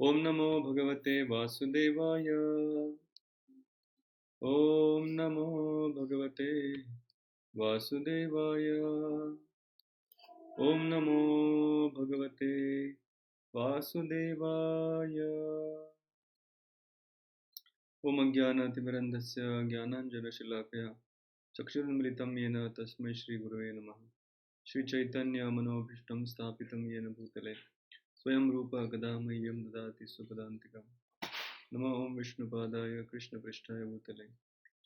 ओम नमो भगवते वासुदेवाय। ओम नमो भगवते वासुदेवाय। ओम नमो भगवते वासुदेवाय। ओम अज्ञानातिमिरन्धस्य ज्ञानाञ्जनशलाकया चक्षुरुन्मिलितं येन तस्मै श्रीगुरवे नमः। श्रीचैतन्यमनोभीष्टं स्थापितं येन भूतले स्वयं रूप कदा मह्यं ददाति स्वपदान्तिकम्। नमो ओम विष्णुपादाय कृष्णपृष्ठाय भूतले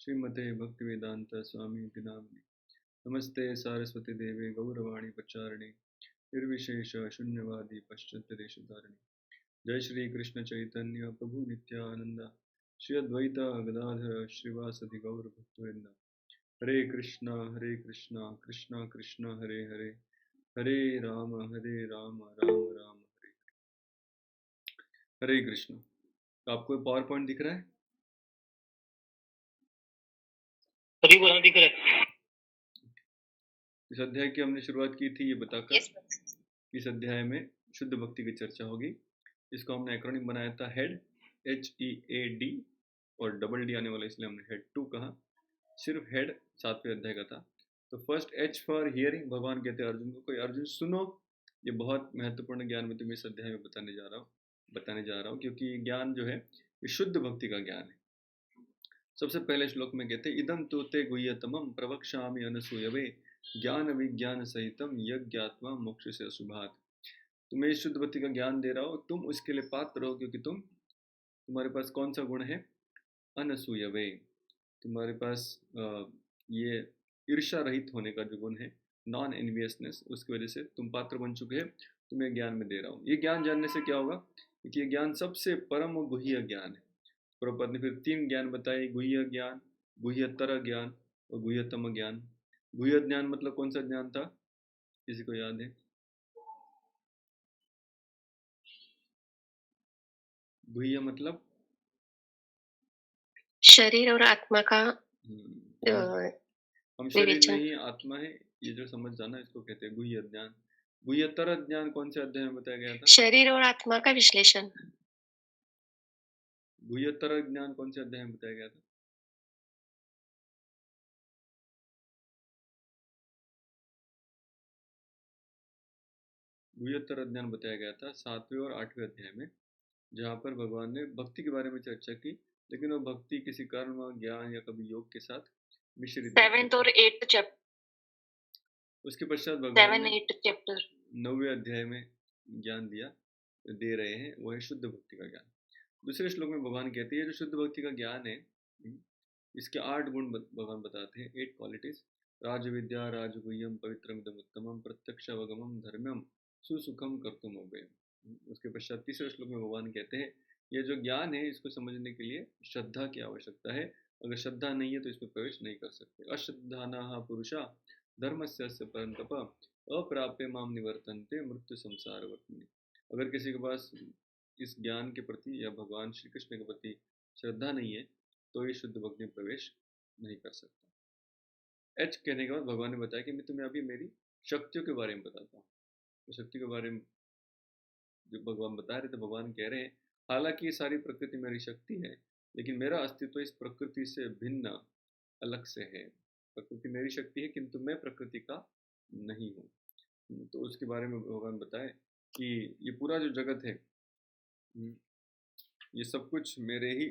श्रीमते भक्तिवेदांत स्वामी नामिने। नमस्ते सारस्वती देवे गौरवाणी प्रचारिणे निर्विशेष शून्यवादी पश्चात्यदेशधारिणे। जय श्री कृष्ण चैतन्य प्रभु नित्यानंद श्री अद्वैत गदाधर श्रीवासदि गौर भक्तवृंद। हरे कृष्णा कृष्णा कृष्णा हरे हरे, हरे राम राम राम हरे हरे कृष्ण। तो आपको पावर पॉइंट दिख रहा है? सभी को दिख रहा है। इस अध्याय की हमने शुरुआत की थी ये बताकर Yes. इस अध्याय में शुद्ध भक्ति की चर्चा होगी। इसको हमने एक्रोनिम बनाया था हेड, HEAD, और डबल डी आने वाला इसलिए हमने हेड 2 कहा। सिर्फ हेड 7वें अध्याय का था। तो फर्स्ट H फॉर हियरिंग, भगवान कहते हैं अर्जुन को, कोई अर्जुन सुनो, ये बहुत महत्वपूर्ण ज्ञान मैं तुम्हें इस अध्याय में बताने जा रहा हूँ क्योंकि ये ज्ञान जो है ये शुद्ध भक्ति का ज्ञान है। सबसे पहले श्लोक में कहते हैं इदं तु ते गुह्यतमं प्रवक्ष्यामि अनसूयवे ज्ञान विज्ञान सहितम यज्ञात्मा मोक्ष से अशुभात। तुम्हें इस शुद्ध भक्ति का ज्ञान दे रहा हो, तुम उसके लिए पात्र हो क्योंकि तुम्हारे पास कौन सा गुण है? अनसूयवे। तुम्हारे पास ये ईर्षा रहित होने का जो गुण है, नॉन एनवियसनेस, उसकी वजह से तुम पात्र बन चुके हैं। तुम्हें ज्ञान में दे रहा हूँ। ये ज्ञान जानने से क्या होगा? क्योंकि ये ज्ञान सबसे परम और गुह्य ज्ञान है। प्रभुपाद ने फिर 3 ज्ञान बताए, गुह्य ज्ञान, गुह्यतर ज्ञान और गुह्यतम ज्ञान। गुह्य ज्ञान मतलब कौन सा ज्ञान था? किसी को याद है? गुह्य मतलब शरीर और आत्मा का हम शरीर विवेचन। नहीं आत्मा है, ये जो समझ जाना इसको कहते हैं गुह्य ज्ञान। गुह्यतर ज्ञान कौन से अध्याय में बताया गया था? शरीर और आत्मा का विश्लेषण। गुह्यतर ज्ञान कौन से अध्याय में बताया गया था? गुह्यतर ज्ञान बताया गया था 7वें और 8वें अध्याय में, जहाँ पर भगवान ने भक्ति के बारे में चर्चा की, लेकिन वो भक्ति किसी कर्म, ज्ञान या कभी योग के साथ मिश्रित नहीं की 7th और थी। 8th chapter. उसके पश्चात भगवान 7, ने 8 चैप्टर। 9वें अध्याय में ज्ञान दे रहे हैं, वो है शुद्ध भक्ति का ज्ञान। दूसरे श्लोक में भगवान कहते हैं जो शुद्ध भक्ति का ज्ञान है, इसके 8 गुण भगवान बताते हैं, 8 क्वालिटीज। राजविद्या राजगुह्यम पवित्रमिदम उत्तमम प्रत्यक्षावगमम धर्म्यम सुसुखम कर्तुम अव्ययम। उसके पश्चात तीसरे श्लोक में भगवान कहते हैं ये जो ज्ञान है इसको समझने के लिए श्रद्धा की आवश्यकता है। अगर श्रद्धा नहीं है तो इसमें प्रवेश नहीं कर सकते। अश्रद्धानाः पुरुषा धर्मस्य परन्तप अप्राप्य माम निवर्तन्ते मृत्यु संसार वर्तने। अगर किसी के पास इस ज्ञान के प्रति या भगवान श्री कृष्ण के प्रति श्रद्धा नहीं है तो ये शुद्ध भक्ति में प्रवेश नहीं कर सकता। एच कहने के बाद भगवान ने बताया कि मैं तुम्हें अभी मेरी शक्तियों के बारे में बताता हूँ। तो शक्ति के बारे में जो भगवान बता रहे थे, भगवान कह रहे हैं हालांकि ये सारी प्रकृति मेरी शक्ति है, लेकिन मेरा अस्तित्व इस प्रकृति से भिन्न, अलग से है। प्रकृति मेरी शक्ति है किंतु मैं प्रकृति का नहीं हूँ। तो उसके बारे में भगवान बताए कि ये पूरा जो जगत है, ये सब कुछ मेरे ही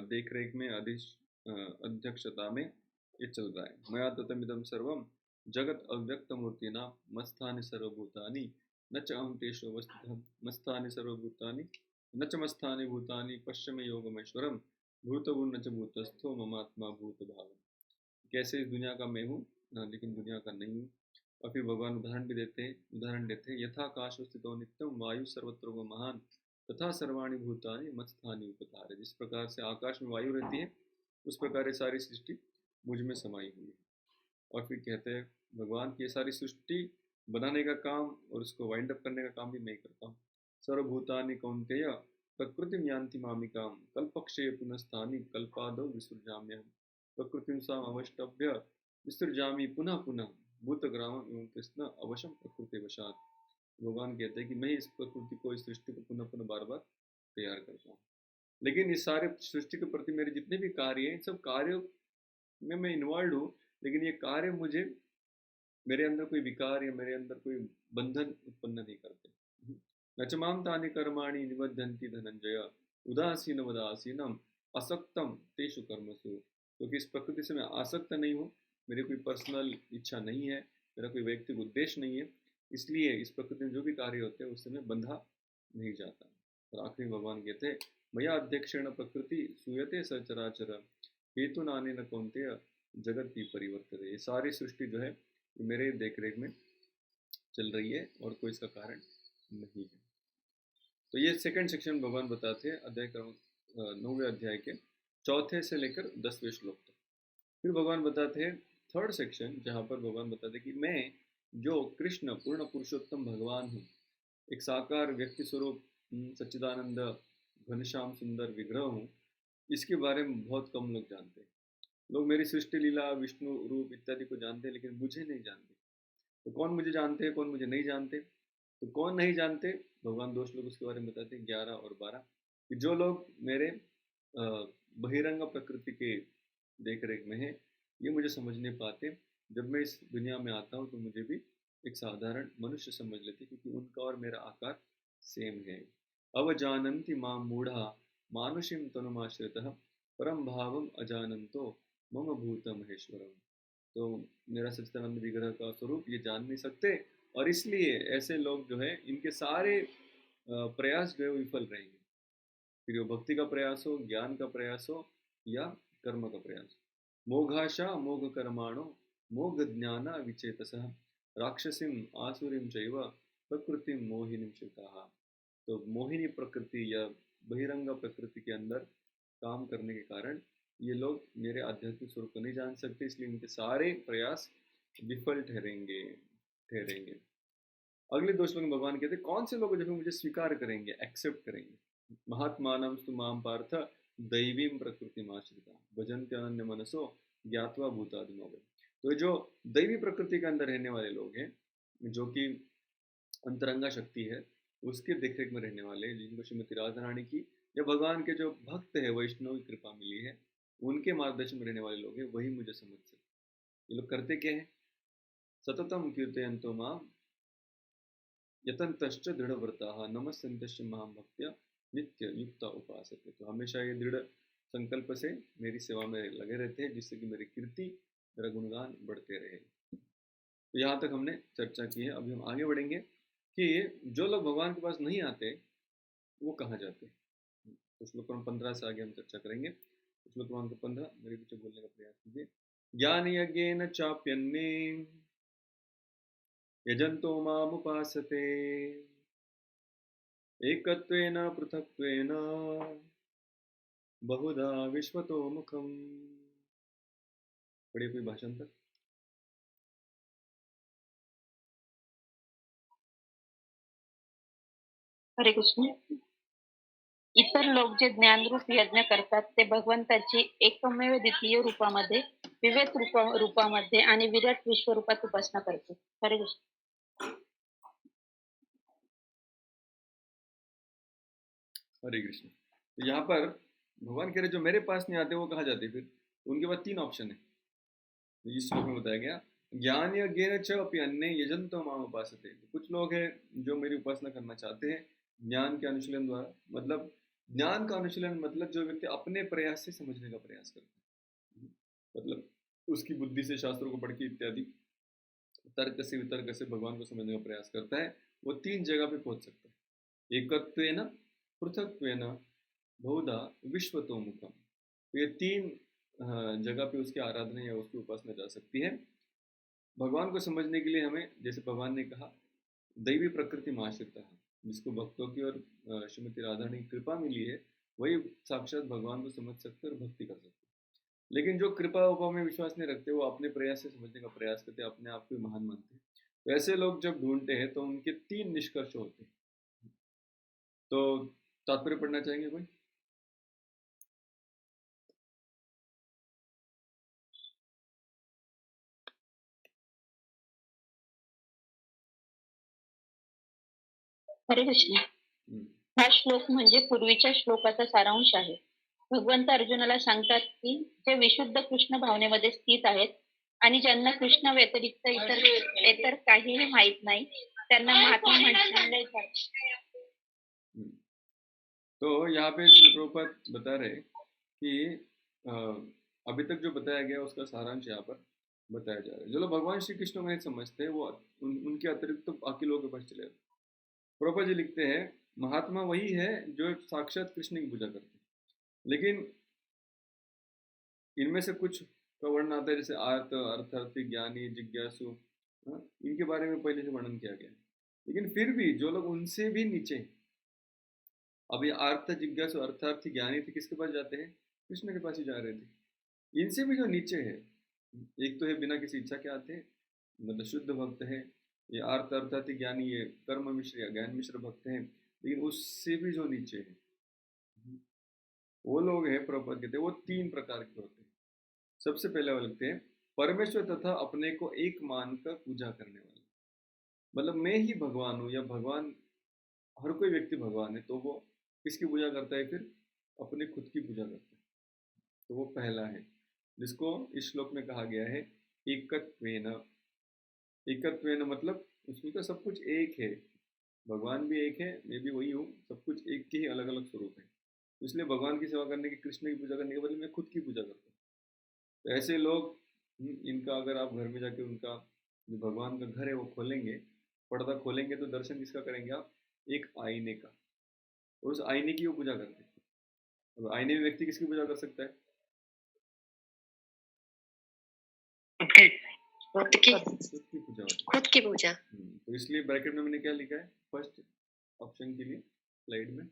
देख रेख में अध्यक्षता में ये चल रहा है। मया ततमिदं सर्वम जगत अव्यक्त मूर्तिना मत्स्थानि सर्वभूतानि न च अहं तेषु अवस्थितः मत्स्थानि सर्वभूतानि न च मत्स्थानि भूतानि पश्चिम योगमेश्वरम भूतभूर्न न च भूतस्थो ममात्मा भूत भाव। कैसे इस दुनिया का मैं हूँ लेकिन दुनिया का नहीं हूँ। और फिर भगवान उदाहरण देते हैं यथाकाशो स्थितो नित्यम वायु सर्वत्र महान तथा सर्वाणि भूतानि मत्स्थानि उपधारे। जिस प्रकार से आकाश में वायु रहती है उस प्रकार ये सारी सृष्टि मुझ में समाई हुई है। और फिर कहते हैं भगवान की ये सारी सृष्टि बनाने का काम और उसको वाइंड अप करने का काम भी मैं करता हूँ। सर्वभूतानि कौन्तेय प्रकृतिम यान्ति मामिकाम कल्पक्षये पुनस्तानि कल्पादौ विसृजाम्यहम् प्रकृतिं साम अवष्टभ्य विसृजामि पुनः पुनः भूतग्रामम् एवं कृष्ण अवशम प्रकृति वशात्। भगवान कहते हैं कि मैं इस प्रकृति को, इस सृष्टि को पुनः पुनः बार बार तैयार करता हूँ। लेकिन इस सारे सृष्टि के प्रति मेरे जितने भी कार्य हैं, इन सब कार्यों में मैं इन्वॉल्व हूँ, लेकिन ये कार्य मुझे, मेरे अंदर कोई विकार या मेरे अंदर कोई बंधन उत्पन्न नहीं करते। न च मां तानि कर्माणि निबध्यन्ति धनंजय उदासीन वदासीनम असक्तम तेषु कर्मसु। क्योंकि इस प्रकृति से मैं आसक्त नहीं हूँ, मेरी कोई पर्सनल इच्छा नहीं है, मेरा कोई व्यक्तिगत उद्देश्य नहीं है, इसलिए इस प्रकृति में जो भी कार्य होते हैं उससे मैं बंधा नहीं जाता। और आखिरी भगवान कहते हैं, मया अध्यक्षेण प्रकृति सूयते सचराचर हेतु नाने न कौन्तेय जगत की परिवर्तन। ये सारी सृष्टि जो है ये मेरे देख रेख में चल रही है और कोई इसका कारण नहीं है। तो ये सेकंड सेक्शन भगवान बताते हैं अध्याय क्रम 9वें अध्याय के 4 से लेकर 10वें श्लोक तक। फिर भगवान बताते हैं थर्ड सेक्शन, जहाँ पर भगवान बताते हैं कि मैं जो कृष्ण पूर्ण पुरुषोत्तम भगवान हूँ, एक साकार व्यक्ति स्वरूप सच्चिदानंद घनश्याम सुंदर विग्रह हूँ, इसके बारे में बहुत कम लोग जानते हैं। लोग मेरी सृष्टि लीला, विष्णु रूप इत्यादि को जानते हैं, लेकिन मुझे नहीं जानते। तो कौन मुझे जानते हैं, कौन मुझे नहीं जानते? तो कौन नहीं जानते, भगवान दो श्लोक उसके बारे में बताते हैं 11 और 12, कि जो लोग मेरे बहिरंग प्रकृति के देख रेख में है, ये मुझे समझ नहीं पाते। जब मैं इस दुनिया में आता हूँ तो मुझे भी एक साधारण मनुष्य समझ लेते, क्योंकि उनका और मेरा आकार सेम है। अवजानन्ति मां मूढ़ा मानुषीं तनुमाश्रितः परम भावम अजानन्तो मम भूत महेश्वरम। तो मेरा सच्चिदानंद विग्रह का स्वरूप ये जान नहीं सकते, और इसलिए ऐसे लोग जो है इनके सारे प्रयास जो है वो विफल रहेंगे। फिर वो भक्ति का प्रयास हो, ज्ञान का प्रयास हो, या कर्म का प्रयास। मोघाशा मोघ कर्माणो मोघ ज्ञान विचेतस राक्षसीम आसुरीम चैव प्रकृति मोहिनी श्रिताः। तो मोहिनी प्रकृति या बहिरंग प्रकृति के अंदर काम करने के कारण ये लोग मेरे आध्यात्मिक स्वरूप को नहीं जान सकते, इसलिए इनके सारे प्रयास विफल ठहरेंगे। अगले दो श्लोक में भगवान कहते हैं कौन से लोग जो मुझे स्वीकार करेंगे, एक्सेप्ट करेंगे। महात्मानं स्तु मां पार्थ दैवीं प्रकृतिमाश्रिता भजन्ते अनन्य मनसो ज्ञात्वा भूतादिमव्यय। तो जो दैवी प्रकृति के अंदर रहने वाले लोग हैं, जो कि अंतरंगा शक्ति है उसके देखरेख में रहने वाले, जिनको श्रीमती राधा रानी की या भगवान के जो भक्त है, वैष्णव की कृपा मिली है, उनके मार्गदर्शन में रहने वाले लोग हैं, वही मुझे समझ सकते। ये लोग करते क्या है? सततम कीर्तयन्तो मां यतन्तश्च दृढ़व्रताः नमस्यन्तश्च महां भक्त्या नित्य युक्त उपासते। तो हमेशा ये दृढ़ संकल्प से मेरी सेवा में लगे रहते हैं, जिससे कि मेरी कीर्ति, मेरा गुणगान बढ़ते रहे। तो यहाँ तक हमने चर्चा की है। अभी हम आगे बढ़ेंगे कि जो लोग भगवान के पास नहीं आते वो कहाँ जाते हैं। तो श्लोक क्रम 15 से आगे हम चर्चा करेंगे। तो श्लोक क्रमांक 15 मेरे पीछे बोलने का प्रयास कीजिए। ज्ञान यज्ञेन चाप्यन्ने यजन्तो मामुपासते एकत्वेन पृथक्त्वेन बहुधा विश्वतो मुखम। पढ़िए कोई भाषांतर। हरे कृष्ण. इतर लोक जे ज्ञानरूप यज्ञ करतात ते भगवंताची एकमेव द्वितीय रूपामध्ये, विवेक रूपामध्ये आणि विराट विश्वरूपात उपासना करतात. हरे कृष्ण. हरे कृष्ण। तो यहाँ पर भगवान कह रहे जो मेरे पास नहीं आते वो कहाँ जाते? फिर उनके पास 3 ऑप्शन है, तो इस श्लोक में बताया गया। ज्ञान यज्ञेन च अपि अन्ये यजन्तो माम उपासते। कुछ लोग हैं जो मेरी उपासना करना चाहते हैं ज्ञान के अनुशीलन द्वारा। मतलब ज्ञान का अनुशीलन मतलब जो व्यक्ति अपने प्रयास से समझने का प्रयास करता है, मतलब उसकी बुद्धि से शास्त्रों को पढ़ के इत्यादि तर्क से वितर्क से भगवान को समझने का प्रयास करता है, वो 3 जगह पे पहुंच सकता है। एकत्वेन पृथक्त्वेन बहुधा विश्वतो मुखम। तो ये 3 जगह पे उसकी आराधना या उसकी उपासना जा सकती है। भगवान को समझने के लिए हमें, जैसे भगवान ने कहा, दैवी प्रकृति में आश्रित है। जिसको भक्तों की और श्रीमती राधा रानी की कृपा मिली है, वही साक्षात भगवान को समझ सकते और भक्ति कर सकते। लेकिन जो कृपा उपा में विश्वास नहीं रखते, वो अपने प्रयास से समझने का प्रयास करते, अपने आप को महान मानते हैं। तो ऐसे लोग जब ढूंढते हैं तो उनके 3 निष्कर्ष होते हैं। तो तात्पर्य पढ़ना चाहेंगे कोई? हरे कृष्ण. हम्म, हा श्लोक म्हणजे पूर्वीच्या श्लोकाचा सारांश आहे. भगवंत अर्जुनाला सांगतात की जे विशुद्ध कृष्ण भावनेमध्ये स्थित आहेत आणि ज्यांना कृष्ण व्यतिरिक्त इतर काहीही माहित नाही त्यांना महात्मा म्हटले जाते. हम्म। तो यहाँ पे श्रील प्रभुपाद बता रहे कि अ, अभी तक जो बताया गया उसका सारांश यहाँ पर बताया जा रहा है। जो लोग भगवान श्री कृष्ण को नहीं समझते हैं, वो उनके अतिरिक्त तो बाकी लोगों के पास चले जाते हैं। प्रभुपाद जी लिखते हैं महात्मा वही है जो साक्षात कृष्ण की पूजा करते हैं, लेकिन इनमें से कुछ का वर्णन आता है, जैसे आर्त, अर्थार्थी, ज्ञानी, जिज्ञासु। हाँ, इनके बारे में पहले से वर्णन किया गया है। लेकिन फिर भी जो लोग उनसे भी नीचे हैं, अब ये आर्थ, जिज्ञासु, अर्थार्थी, ज्ञानी थे, किसके पास जाते हैं? कृष्ण के पास ही जा रहे थे। इनसे भी जो नीचे है, एक तो है बिना किसी इच्छा के आते हैं, मतलब शुद्ध भक्त है। ये आर्थ, अर्थार्थी, ज्ञानी, ये कर्म मिश्र या ज्ञान मिश्र भक्त हैं। लेकिन उससे भी जो नीचे है, वो लोग हैं, प्रभुपाद कहते हैं, वो 3 प्रकार के होते हैं। सबसे पहले वो लिखते हैं परमेश्वर तथा अपने को एक मानकर पूजा करने वाले। मतलब मैं ही भगवान हूँ, या भगवान, हर कोई व्यक्ति भगवान है, तो वो किसकी पूजा करता है फिर? अपने खुद की पूजा करता है। तो वो पहला है, जिसको इस श्लोक में कहा गया है एकत्वेन। एकत्वेन मतलब उसमें तो सब कुछ एक है, भगवान भी एक है, मैं भी वही हूँ, सब कुछ एक के ही अलग अलग स्वरूप है। तो इसलिए भगवान की सेवा करने की, कृष्ण की पूजा करने के बदले मैं खुद की पूजा करता हूँ। तो ऐसे लोग, इनका अगर आप घर में जाके उनका जो भगवान का घर है वो खोलेंगे, पर्दा खोलेंगे, तो दर्शन किसका करेंगे आप? एक आईने का। और उस आईने की वो पूजा करते हैं। अब आईने में व्यक्ति किसकी पूजा कर सकता है? खुद की खुद की पूजा होती है। खुद की पूजा। तो इसलिए ब्रैकेट में मैंने क्या लिखा है फर्स्ट ऑप्शन के लिए स्लाइड में?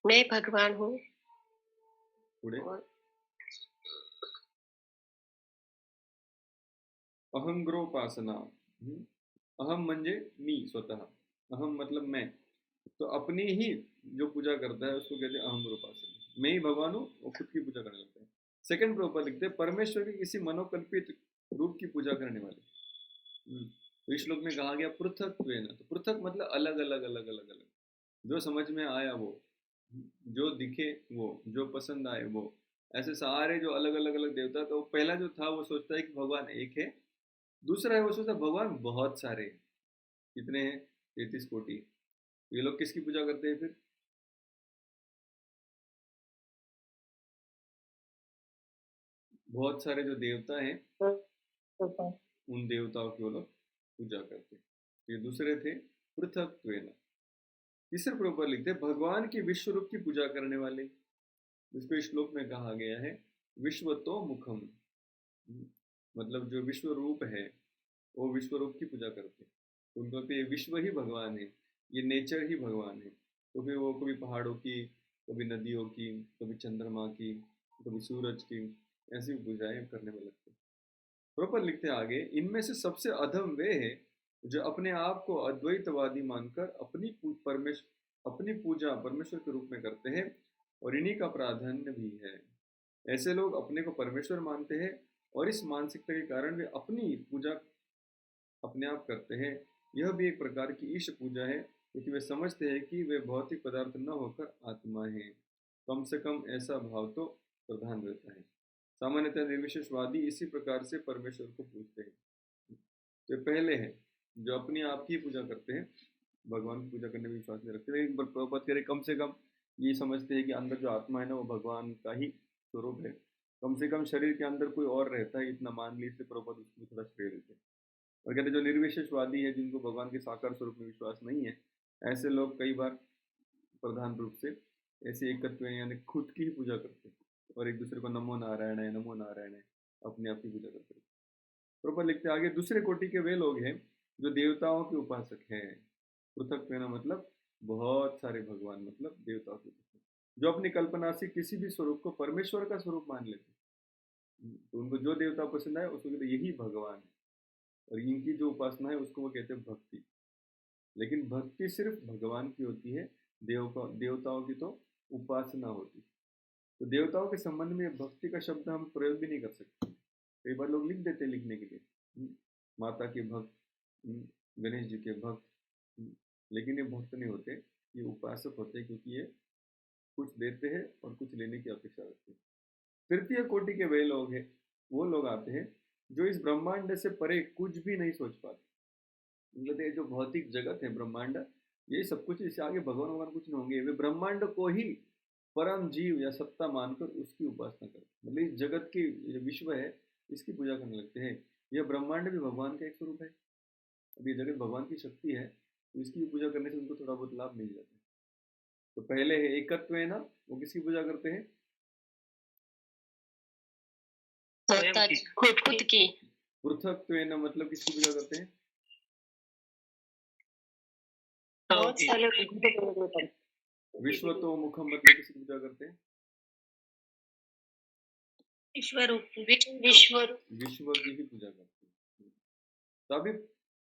मैं भगवान हूँ पुढे और अहंग्रोपासना। अहम म्हणजे मी स्वतः, अहम मतलब मैं। तो अपनी ही जो पूजा करता है उसको कहते हैं अहंग्रोपासना। मैं ही भगवान हूँ, वो खुद की पूजा करने लगता है। सेकंड प्रॉपर लिखते हैं परमेश्वर के किसी मनोकल्पित रूप की पूजा करने वाले। तो इस श्लोक में कहा गया पृथक, तो पृथक मतलब अलग अलग अलग अलग अलग, जो समझ में आया वो, जो दिखे वो, जो पसंद आए वो। ऐसे सारे जो अलग अलग अलग देवता, तो पहला जो था वो सोचता है कि भगवान एक है। दूसरा है वो सोचता है भगवान बहुत सारे हैं। कितने हैं? 33 कोटि। ये लोग किसकी पूजा करते हैं फिर? बहुत सारे जो देवता हैं, उन देवताओं की वो लोग पूजा करते हैं। ये दूसरे थे पृथक। तीसरे प्रभुपाद लिखते हैं भगवान की विश्व रूप की पूजा करने वाले, जिसको इस श्लोक में कहा गया है विश्व तो मुखम। मतलब जो विश्व रूप है, वो विश्व रूप की पूजा करते हैं। तो उनको तो ये विश्व ही भगवान है, ये नेचर ही भगवान है। तो फिर वो कभी पहाड़ों की, कभी नदियों की, कभी चंद्रमा की, कभी सूरज की, ऐसी पूजाएं करने में लगते हैं। प्रॉपर लिखते हैं आगे, इनमें से सबसे अधम वे है जो अपने आप को अद्वैतवादी मानकर अपनी पूजा परमेश्वर के रूप में करते हैं, और इन्हीं का प्राधान्य भी है। ऐसे लोग अपने को परमेश्वर मानते हैं, और इस मानसिकता के कारण वे अपनी पूजा अपने आप करते हैं। यह भी एक प्रकार की ईश पूजा है, क्योंकि वे समझते हैं कि वे भौतिक पदार्थ न होकर आत्मा हैं। कम से कम ऐसा भाव तो प्रधान रहता है। सामान्यतः निर्विशेषवादी इसी प्रकार से परमेश्वर को पूजते हैं। तो पहले हैं जो अपने आप की पूजा करते हैं, भगवान की पूजा करने में विश्वास नहीं रखते। लेकिन प्रभुपाद कह रहे कम से कम ये समझते हैं कि अंदर जो आत्मा है ना, वो भगवान का ही स्वरूप है। कम से कम शरीर के अंदर कोई और रहता है, इतना मान ली, इसलिए प्रभुपाद उसको थोड़ा श्रेय देते हैं। और कहते हैं जो निर्विशेषवादी है, जिनको भगवान के साकार स्वरूप में विश्वास नहीं है, ऐसे लोग कई बार प्रधान रूप से ऐसे एकत्व यानी खुद की ही पूजा करते हैं, और एक दूसरे को नमो नारायण है, नमो नारायण है, अपने आप की पूजा करते हैं। प्रभुपाद लिखते हैं आगे, दूसरे कोटि के वे लोग हैं जो देवताओं के उपासक हैं। पृथक कहना मतलब बहुत सारे भगवान, मतलब देवताओं के उपासक, जो अपनी कल्पना से किसी भी स्वरूप को परमेश्वर का स्वरूप मान लेते हैं। तो उनको जो देवता पसंद आए उसको कहते यही भगवान है। और इनकी जो उपासना है उसको वो कहते हैं भक्ति। लेकिन भक्ति सिर्फ भगवान की होती है, देवताओं की तो उपासना होती है। तो देवताओं के संबंध में भक्ति का शब्द हम प्रयोग भी नहीं कर सकते। कई बार लोग लिख देते हैं लिखने के लिए, माता के भक्त, गणेश जी के भक्त, लेकिन ये भक्त नहीं होते, ये उपासक होते हैं, क्योंकि ये कुछ देते हैं और कुछ लेने की अपेक्षा रखते हैं। तृतीय कोटि के वे लोग हैं, वो लोग आते हैं जो इस ब्रह्मांड से परे कुछ भी नहीं सोच पाते। मतलब ये जो भौतिक जगत है, ब्रह्मांड, ये सब कुछ, इससे आगे भगवान भगवान कुछ नहीं होंगे, वे ब्रह्मांड को ही परम जीव या सत्ता मानकर उसकी उपासना करते हैं। मतलब इस जगत की, ये विश्व है, इसकी पूजा करने लगते हैं। यह ब्रह्मांड भी भगवान का एक स्वरूप है। अब ये जगत भगवान की शक्ति है, तो इसकी पूजा करने से उनको थोड़ा बहुत लाभ मिल जाता है। तो पहले है एकत्व है ना, वो किसकी पूजा करते हैं? खुद की। पृथकत्व है ना, मतलब किसकी पूजा करते हैं? बहुत सारे लोग विश्वतो मुखम, मतलब किसकी पूजा करते हैं? विश्व विश्व की ही पूजा करते हैं। तो अभी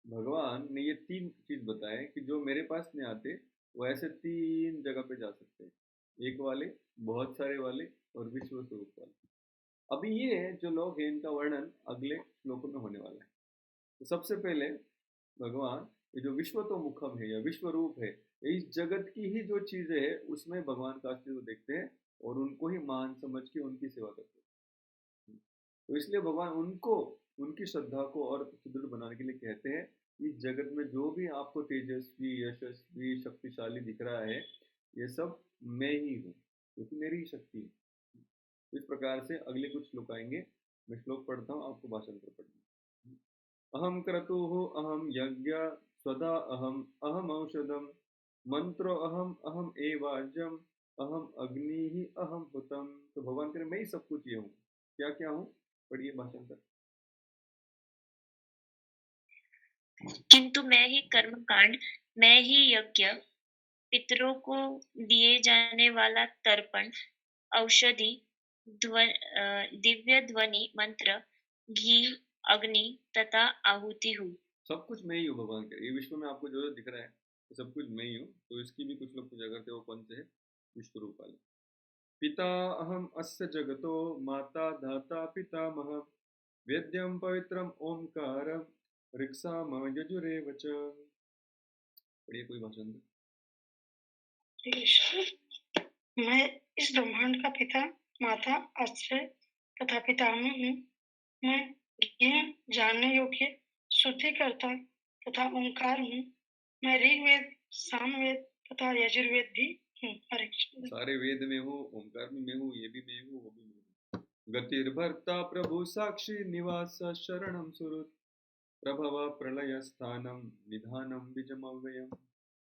भगवान ने ये तीन चीज बताए कि जो मेरे पास नहीं आते, वो ऐसे तीन जगह पे जा सकते हैं। एक वाले, बहुत सारे वाले, और विश्व स्वरूप वाले। अभी ये जो लोग हैं, इनका वर्णन अगले श्लोकों में होने वाला है। तो सबसे पहले भगवान, ये जो विश्व तो मुखम है या विश्व रूप है, इस जगत की ही जो चीजें है उसमें भगवान का अस्तित्व देखते हैं और उनको ही महान समझ के उनकी सेवा करते हैं। तो इसलिए भगवान उनको, उनकी श्रद्धा को और सुदृढ़ बनाने के लिए कहते हैं, इस जगत में जो भी आपको तेजस्वी, यशस्वी, शक्तिशाली दिख रहा है, ये सब मैं ही हूँ, क्योंकि मेरी ही शक्ति है। इस प्रकार से अगले कुछ श्लोक आएंगे। मैं श्लोक पढ़ता हूँ, आपको भाषांतर पढ़ना। अहम क्रतुः अहम यज्ञ स्वधा अहम अहम औषधम मंत्रो अहम अहम एवाज्यम अहम अग्नि ही अहम हुतम। तो भगवान करे मैं ही सब कुछ ये हूँ। क्या क्या हूँ? पढ़िए भाषांतर। किंतु मैं ही कर्म कांड, मैं ही यज्ञ, पितरों को दिए जाने वाला तर्पण, औषधि, दिव्य ध्वनि मंत्र, घी, अग्नि तथा आहुति हूँ। सब कुछ मैं ही हूँ भगवान के। ये विश्व में आपको जो जो दिख रहा है, ये सब कुछ मैं ही हूँ। तो इसकी भी कुछ लोग पूजा करते हैं, वो कौन से है? विश्व रूप वाले। पिता अहम अस्य जगतो माता धाता पितामह वेद्यम पवित्रम ओंकारम ऋक्साम यजुरेव च। पढ़िए कोई भाषण दे। मैं इस ब्रह्मांड का पिता, माता, आश्रय तथा पितामह हूँ। मैं यह जानने योग्य, शुद्धिकर्ता तथा ओंकार हूँ। मैं ऋग्वेद, सामवेद तथा यजुर्वेद भी हूँ। हरे कृष्ण। सारे वेद में हूँ, ओंकार भी मैं हूँ, ये भी मैं हूँ, वो भी मैं हूँ। गतिर्भर्ता प्रभु साक्षी निवास शरणम सुहृत् प्रभव प्रलय स्थानम निधानम बीजमव्ययम्।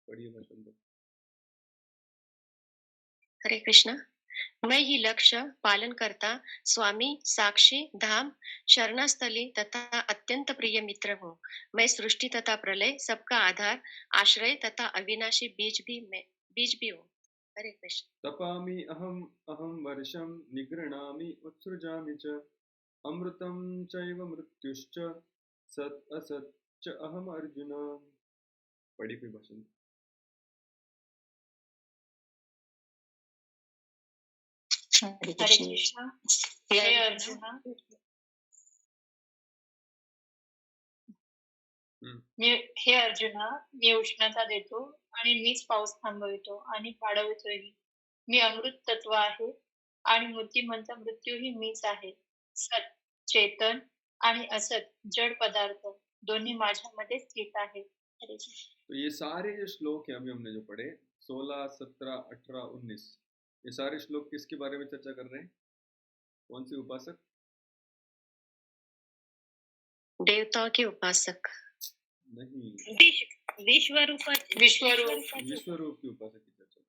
पढ़िए भाषण। हरे कृष्ण। मैं ही लक्ष्य, पालन करता, स्वामी, साक्षी, धाम, शरणस्थली तथा अत्यंत प्रिय मित्र हूँ। मैं सृष्टि तथा प्रलय, सबका आधार, आश्रय तथा अविनाशी बीज भी हूँ। हरे कृष्ण। तपामि अहम अहम वर्षम निगृणामि उत्सृजामि च अमृतं चैव मृत्युश्च सत् असत् च अहम अर्जुन। पढ़िए कोई भाषण। हरे कृष्ण। हे अर्जुन, हे अर्जुना, मी उष्णता देतो आणि मीच पाऊस थांबवितो आणि वाढवतोही. मी अमृत तत्व आहे आणि मूर्तिमंत मृत्यूही मीच आहे. सत, चेतन आणि असत, जड पदार्थ दोन्ही माझ्यामध्ये स्थित आहे. हरे कृष्ण। तो ये सारे जो श्लोक हैं अभी हमने जो पढ़े, 16, 17, 18, 19, ये सारे श्लोक किसके बारे में चर्चा कर रहे हैं? कौन से उपासक? देवताओं के उपासक नहीं, विश्वरूप विश्वरूप की उपासक की चर्चा।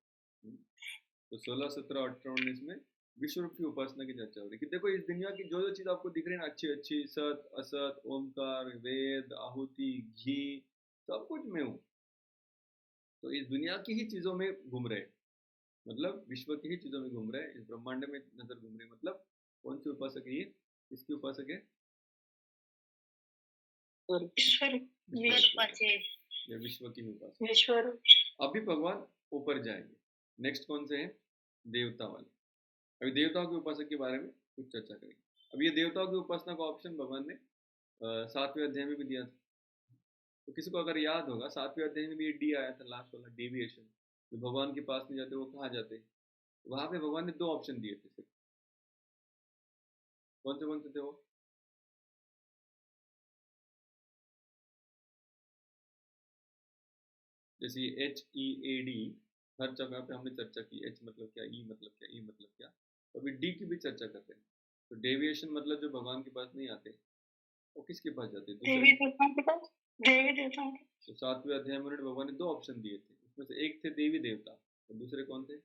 तो 16, 17, 18, 19 में विश्वरूप की उपासना की चर्चा हो रही है कि देखो इस दुनिया की जो जो चीज आपको दिख रही है ना, अच्छी अच्छी, सत असत, ओमकार, वेद, आहुति, घी, सब कुछ मैं हूँ। तो इस दुनिया की ही चीजों में घूम रहे, मतलब विश्व की ही चीजों में घूम रहे, इस ब्रह्मांड में नजर घूम रहे। मतलब कौन सी उपासक है ये? किसकी उपासक है? ये विश्व की उपासक। अभी भगवान ऊपर जाएंगे, नेक्स्ट कौन से हैं? देवता वाले। अभी देवताओं के उपासक के बारे में कुछ चर्चा करेंगे। अब ये देवताओं की उपासना का ऑप्शन भगवान ने 7वें अध्याय में भी दिया था। तो किसी को अगर याद होगा 7वें अध्याय में भी ये डी आया था, लास्ट वाला डेविएशन, जो भगवान के पास नहीं जाते वो कहाँ जाते, वहां पे भगवान ने 2 ऑप्शन दिए थे सिर्फ। कौन से थे वो? जैसे HEAD, हर जगह पे हमने चर्चा की, H मतलब क्या, E मतलब क्या, E मतलब क्या, तो अभी D की भी चर्चा करते हैं। तो डेविएशन मतलब जो भगवान के पास नहीं आते, वो किसके पास जाते हैं? दूसरे। देवी देवताओं के पास। देवी देवताओं के। तो 7वें अध्याय में उन्होंने भगवान ने 2 ऑप्शन दिए थे, उसमें से एक थे देवी देवता, और दूसरे कौन थे?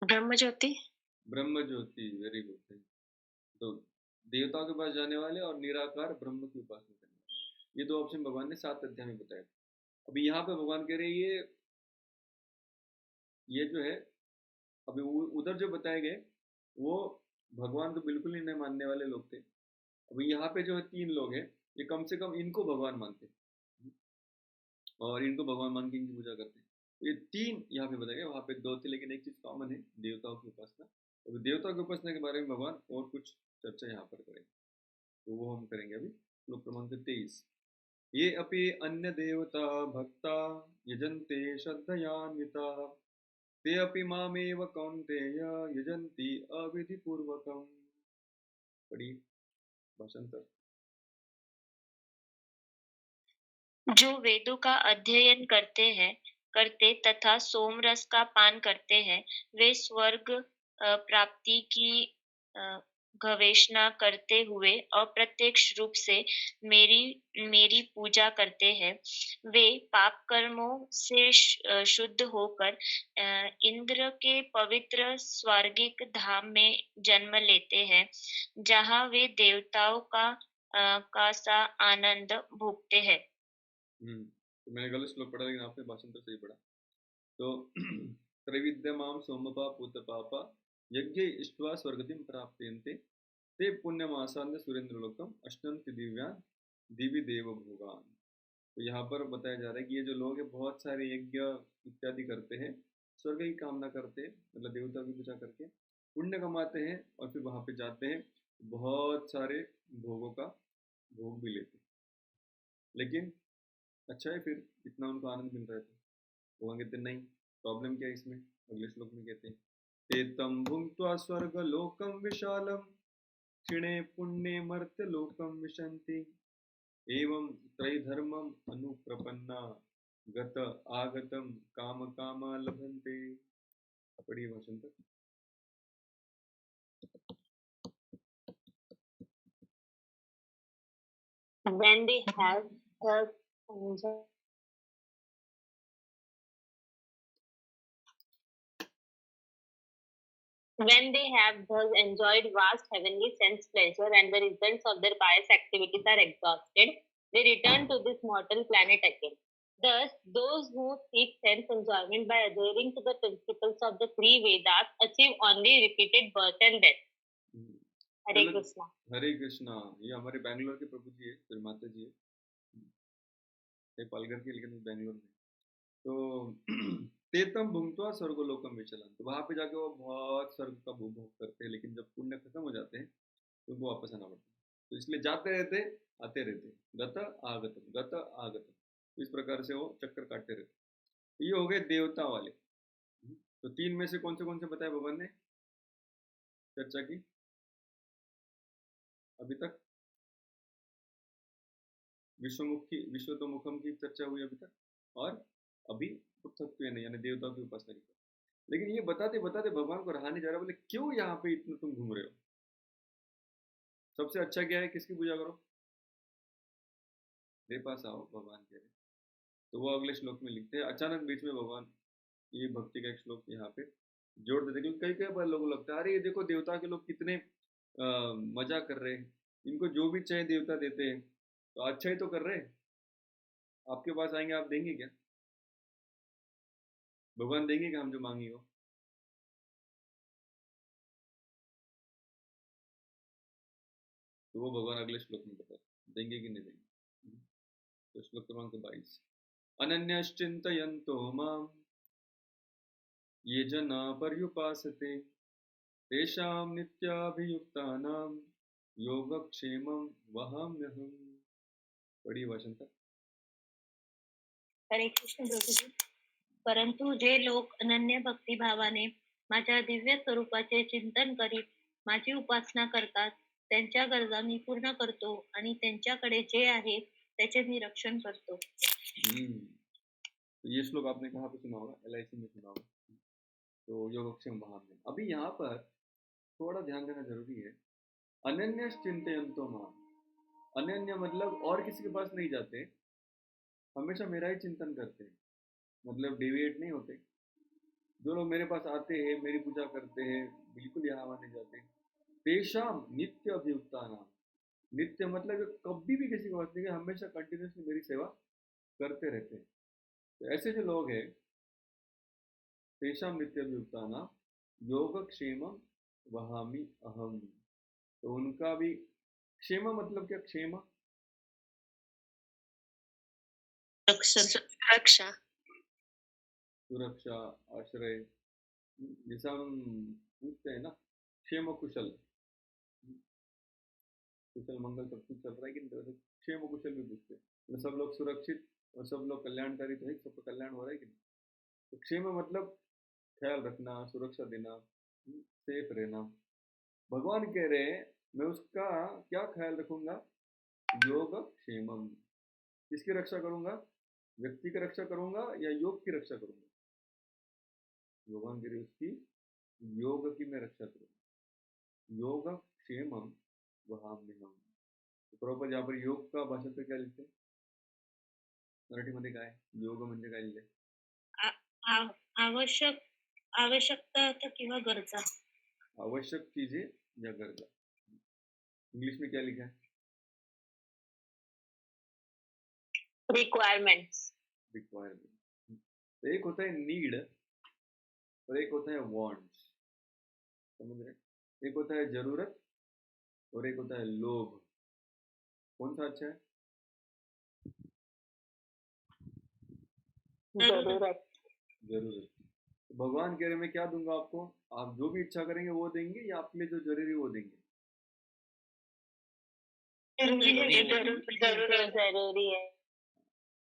ब्रह्म ज्योति। ब्रह्म ज्योति, वेरी गुड। तो देवताओं के पास जाने वाले और निराकार ब्रह्म की उपासना करने वाले, ये 2 ऑप्शन भगवान ने 7 अध्याय में बताए। अभी यहाँ पे भगवान कह रहे हैं ये जो है, अभी उधर जो बताए गए वो भगवान को बिल्कुल ही नहीं मानने वाले लोग थे। अभी यहाँ पे जो है 3 लोग हैं, ये कम से कम इनको भगवान मानते हैं और इनको भगवान मान के इनकी पूजा करते हैं। तो ये 3 यहाँ पे बताए गए, वहाँ पे 2 थे, लेकिन एक चीज़ कॉमन है, देवताओं की उपासना। तो देवताओं की उपासना के बारे में भगवान और कुछ चर्चा यहाँ पर करेंगे, तो वो हम करेंगे अभी। श्लोक क्रमांक 23। ये अपि अन्य देवता भक्ता यजन्ते श्रद्धयान्विताः ते अपि मामेव कौन्तेय यजन्ति अविधिपूर्वकम्। पढ़िए भाषांतर। जो वेदों का अध्ययन करते तथा सोमरस का पान करते हैं, वे स्वर्ग प्राप्ति की अ, गवेषणा करते हुए अप्रत्यक्ष रूप से मेरी पूजा करते हैं। वे पाप कर्मों से शुद्ध होकर इंद्र के पवित्र स्वर्गिक धाम में जन्म लेते हैं, जहाँ वे देवताओं का सा आनंद भोगते हैं। तो मैंने गलत श्लोक पढ़ा, लेकिन आपने भाषांतर सही पढ़ा। तो त्रैविद्यमां सोमपा पूतपापा यज्ञ इष्ट्वा स्वर्गतिं प्राप्यन्ते ते पुण्यमासान्य सुरेंद्रलोकम अष्टंति दिव्यान दिव्य देव भोगान। तो यहाँ पर बताया जा रहा है कि ये जो लोग हैं बहुत सारे यज्ञ इत्यादि करते हैं, स्वर्ग की कामना करते हैं, मतलब देवता की पूजा करके पुण्य कमाते हैं और फिर वहाँ पे जाते हैं, बहुत सारे भोगों का भोग भी लेते हैं। लेकिन अच्छा है, फिर इतना उनको आनंद मिल रहा है, तो वो कहते नहीं, प्रॉब्लम क्या है इसमें? अगले श्लोक में कहते हैं ते तं भुङ्क्त्वा स्वर्गलोकं विशालं क्षिणे पुण्ये मर्त्यलोकं विशन्ति एवं त्रैधर्मम् अनुप्रपन्ना गत आगतं काम कामा लभन्ते। पढ़िए भाषांतर। When they have thus enjoyed, when they have thus enjoyed vast heavenly sense pleasure and the results of their pious activities are exhausted, they return to this mortal planet again. Thus, those who seek sense enjoyment by adhering to the principles of the three Vedas achieve only repeated birth and death. Hare चलो, Krishna. हरे कृष्णा। ये हमारे बैंगलोर के प्रभु जी है, फिर माता जी है, ये पालघर के, लेकिन वो बैंगलोर में। तो तेतम भुंक्त्वा स्वर्गलोकम विचलन, तो वहां पे जाके वो बहुत स्वर्ग का भोग करते हैं, लेकिन जब पुण्य खत्म हो जाते हैं तो उनको वापस आना पड़ता है। तो इसलिए जाते रहते, आते रहते, गत आगतम गत आगतम, तो इस प्रकार से वो चक्कर काटते रहते। तो ये हो गए देवता वाले। तो 3 में से कौन से बताए भगवान ने चर्चा की अभी तक? विश्वतोमुखम की चर्चा हुई अभी तक, और अभी पृथक यानी देवताओं की उपासना की। लेकिन ये बताते बताते भगवान को रहा नहीं जा रहा, बोले क्यों यहाँ पे इतना तुम घूम रहे हो? सबसे अच्छा क्या है, किसकी पूजा करो, मेरे पास आओ, भगवान कह रहे। तो वो अगले श्लोक में लिखते हैं, अचानक बीच में भगवान ये भक्ति का एक श्लोक यहाँ पे जोड़ देते, क्योंकि कई कई बार लोगों को लगता है अरे ये देखो देवता के लोग कितने मजा कर रहे हैं, इनको जो भी चाहे देवता देते हैं, तो अच्छा ही तो कर रहे हैं। आपके पास आएंगे, आप देंगे क्या? भगवान देंगे क्या हम जो मांगी हो? तो वो भगवान अगले श्लोक में बता देंगे कि नहीं देंगे। तो श्लोक क्रमांक 22। अनन्यश्चिन्तयन्तो मां ये जना पर्युपासते तेषां नित्याभियुक्तानां योगक्षेमं वहाम्यहम्। पढ़िए भाषण तक। हरे कृष्ण प्रभुजी. परंतु जे लोक अनन्य भक्तिभावाने माझ्या दिव्य स्वरूपाचे चिंतन करीत माझी उपासना करतात, त्यांच्या गरजा मी पूर्ण करतो आणि त्यांच्याकडे जे आहे त्याचे मी रक्षण करतो. तो ये श्लोक आपने कहाँ पे सुना होगा? LIC में सुना होगा। तो योगक्षेम वहाम्यहम्। अभी यहाँ पर थोड़ा ध्यान देना जरूरी है। अनन्य चिंतयन्तो माम। अनन्य मतलब और किसी के पास नहीं जाते, हमेशा मेरा ही चिंतन करते हैं, मतलब डेविएट नहीं होते। जो लोग मेरे पास आते हैं, मेरी पूजा करते हैं, बिल्कुल यहाँ वहाँ नहीं जाते। तेषाम नित्य अभियुक्ता नाम। नित्य मतलब कि कभी भी किसी के पास नहीं गए, हमेशा कंटिन्यूसली मेरी सेवा करते रहते हैं। तो ऐसे जो लोग हैं, तेषाम नित्य अभियुक्ता नाम योगक्षेम वहामि अहम। तो उनका भी क्षेम मतलब क्या? क्षेम रक्षा. सुरक्षा, आश्रय। जैसा हम पूछते हैं ना, क्षेम कुशल, कुशल मंगल सब कुछ चल रहा है कि नहीं, तो क्षेम कुशल भी पूछते हैं। तो सब लोग सुरक्षित और सब लोग कल्याणकारी तो है, सबका कल्याण हो रहा है कि नहीं। तो क्षेम मतलब ख्याल रखना, सुरक्षा देना, सेफ रहना। भगवान कह रहे हैं मैं उसका क्या ख्याल रखूंगा? योग क्षेमम। किसकी रक्षा करूंगा? व्यक्ति की रक्षा करूंगा या योग की रक्षा करूंगा? भगवान कह रहे उसकी योग की मैं रक्षा करूंगा। योग क्षेमम वहाम्यहम्। प्रॉपर यहाँ पर योग का भाषांतर क्या लिखते हैं? मराठीमध्ये काय? योग म्हणजे काय लिहिलंय? आवश्यक आवश्यकता किंवा गरजा. आवश्यक चीजें या गरजा। इंग्लिश में क्या लिखा है? रिक्वायरमेंट्स. रिक्वायरमेंट। तो एक होता है नीड और एक होता है वांट्स। समझ रहे? एक होता है जरूरत और एक होता है लोभ। कौन सा अच्छा है? जरूरत. जरूरत। तो भगवान कह रहे मैं क्या दूंगा आपको? आप जो भी इच्छा करेंगे वो देंगे या आपके लिए जो जरूरी है वो देंगे? जरूरी है.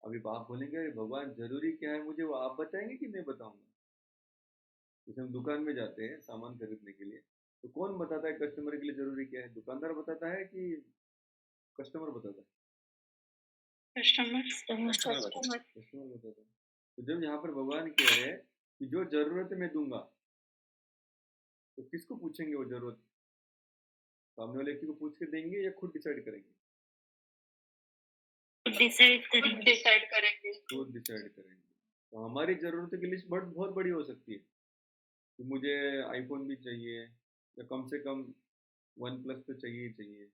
अभी आप बोलेंगे अरे भगवान जरूरी क्या है मुझे, वो आप बताएंगे कि मैं बताऊंगा? जैसे हम दुकान में जाते हैं सामान खरीदने के लिए, तो कौन बताता है कस्टमर के लिए जरूरी क्या है? दुकानदार बताता है कि कस्टमर बताता है? कस्टमर. कस्टमर बताता है। तो जब यहाँ पर भगवान कह रहे हैं कि जो जरूरत है मैं दूंगा, तो किसको पूछेंगे वो जरूरत? सामने वाले व्यक्ति को पूछ के देंगे या खुद डिसाइड करेंगे? डिसाइड करेंगे. खुद डिसाइड करेंगे। तो हमारी जरूरतों की लिस्ट बहुत बड़ी हो सकती है कि मुझे आईफोन भी चाहिए, या कम से कम वन प्लस तो चाहिए ही चाहिए,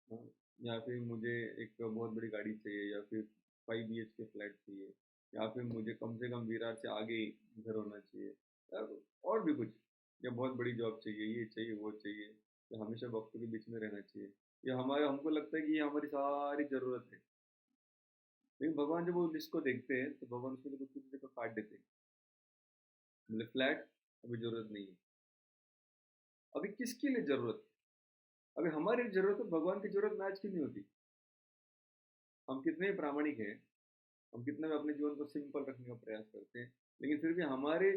हाँ, या फिर मुझे एक बहुत बड़ी गाड़ी चाहिए, या फिर 5 BHK फ्लैट चाहिए, या फिर मुझे कम से कम विरार से आगे ही घर होना चाहिए, या और भी कुछ, या बहुत बड़ी जॉब चाहिए, ये चाहिए वो चाहिए, या हमेशा भक्तों के बीच में रहना चाहिए। ये हमारे हमको लगता है कि ये हमारी सारी ज़रूरत है। लेकिन भगवान जब वो लिस्ट को देखते हैं तो भगवान उसमें से कुछ कुछ जगह काट देते हैं। मतलब फ्लैट अभी ज़रूरत नहीं है। अभी किसके लिए ज़रूरत? अभी हमारी ज़रूरत है, भगवान की ज़रूरत मैच क्यों नहीं होती? हम कितने प्रामाणिक हैं, हम कितना भी अपने जीवन को सिंपल रखने का प्रयास करते हैं, लेकिन फिर भी हमारे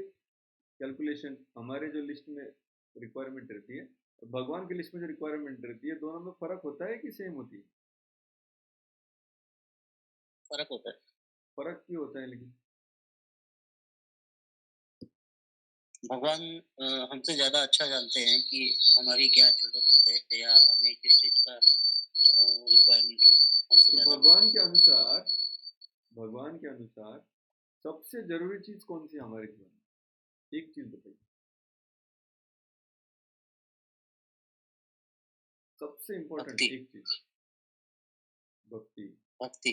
कैलकुलेशन, हमारे जो लिस्ट में रिक्वायरमेंट रहती है और भगवान की लिस्ट में जो रिक्वायरमेंट रहती है, दोनों में फर्क होता है कि सेम होती है? फर्क होता है. फर्क क्यों होता है लेकिन? भगवान हमसे ज्यादा अच्छा जानते हैं कि हमारी क्या जरूरत है या हमें किस चीज का रिक्वायरमेंट है. हमसे तो ज्यादा भगवान के अनुसार सबसे जरूरी चीज कौन सी है हमारे जीवन में? एक चीज बताइए, सबसे इम्पोर्टेंट भक्ति. एक चीज। भक्ति। भक्ति.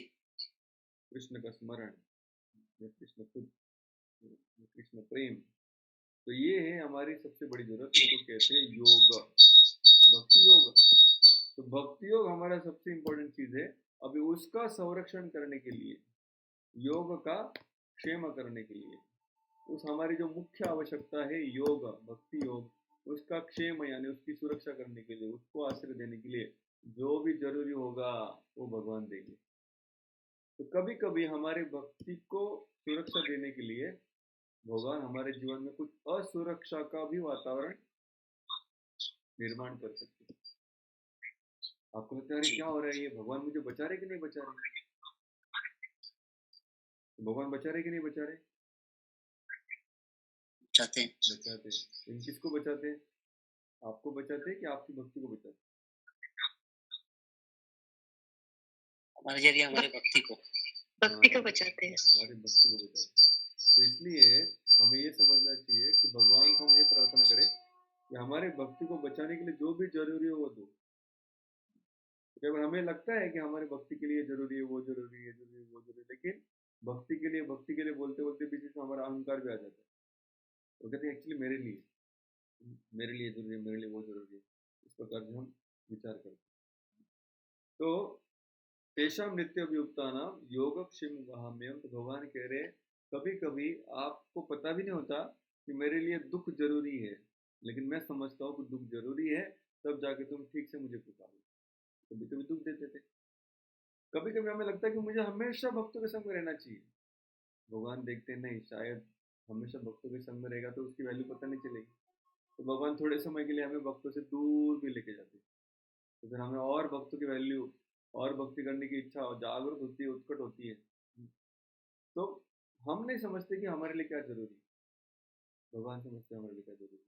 कृष्ण का स्मरण, या कृष्ण खुद, या कृष्ण प्रेम। तो ये है हमारी सबसे बड़ी जरूरत, इसको कहते हैं योग, भक्ति योग। तो भक्ति योग हमारा सबसे इम्पोर्टेंट चीज है। अभी उसका संरक्षण करने के लिए, योग का क्षेम करने के लिए, उस हमारी जो मुख्य आवश्यकता है योग, भक्ति योग, उसका क्षेम यानी उसकी सुरक्षा करने के लिए, उसको आश्रय देने के लिए जो भी जरूरी होगा वो भगवान देंगे। तो कभी कभी हमारे भक्ति को सुरक्षा देने के लिए भगवान हमारे जीवन में कुछ असुरक्षा का भी वातावरण निर्माण कर सकते हैं। आपको लगता है अरे जी क्या हो रहा है, ये भगवान मुझे बचा रहे कि नहीं बचा रहे? तो भगवान बचा रहे कि नहीं बचा रहे? चाहते हैं। बचाते हैं। इन किसको बचाते हैं? आपको बचाते हैं कि आपकी भक्ति को बचाते हैं? हमारे जरिए हमारे भक्ति को भक्ति को बचाते हैं। हमारी भक्ति को बचाते हैं। तो इसलिए हमें ये समझना चाहिए कि भगवान को हम ये प्रार्थना करें कि हमारे भक्ति को बचाने के लिए जो भी जरूरी हो वो दो। जब हमें लगता है कि हमारे भक्ति के लिए जरूरी है, वो जरूरी है, जरूरी है, वो जरूरी है, लेकिन भक्ति के लिए बोलते बोलते बीच में हमारा अहंकार भी आ जाता है। वो कहते हैं एक्चुअली मेरे लिए जरूरी है, मेरे लिए वो जरूरी है। इस प्रकार से हम विचार करते हैं। तो तेषां नित्यभियुक्तानां योगक्षेम वहाम्यम। तो भगवान कह रहे कभी कभी आपको पता भी नहीं होता कि मेरे लिए दुख जरूरी है, लेकिन मैं समझता हूँ कि दुख जरूरी है, तब जाके तुम ठीक से मुझे पुकारो। कभी कभी दुख देते थे। कभी कभी हमें लगता है कि मुझे हमेशा भक्तों के संग में रहना चाहिए। भगवान देखते नहीं, शायद हमेशा भक्तों के संग में रहेगा तो उसकी वैल्यू पता नहीं चलेगी। तो भगवान थोड़े समय के लिए हमें भक्तों से दूर भी लेके जाते हैं। तो फिर हमें और भक्तों की वैल्यू और भक्ति करने की इच्छा और जागरूक होती है, उत्कट होती है। तो हम नहीं समझते कि हमारे लिए क्या जरूरी है, भगवान समझते हैं हमारे लिए क्या जरूरी है,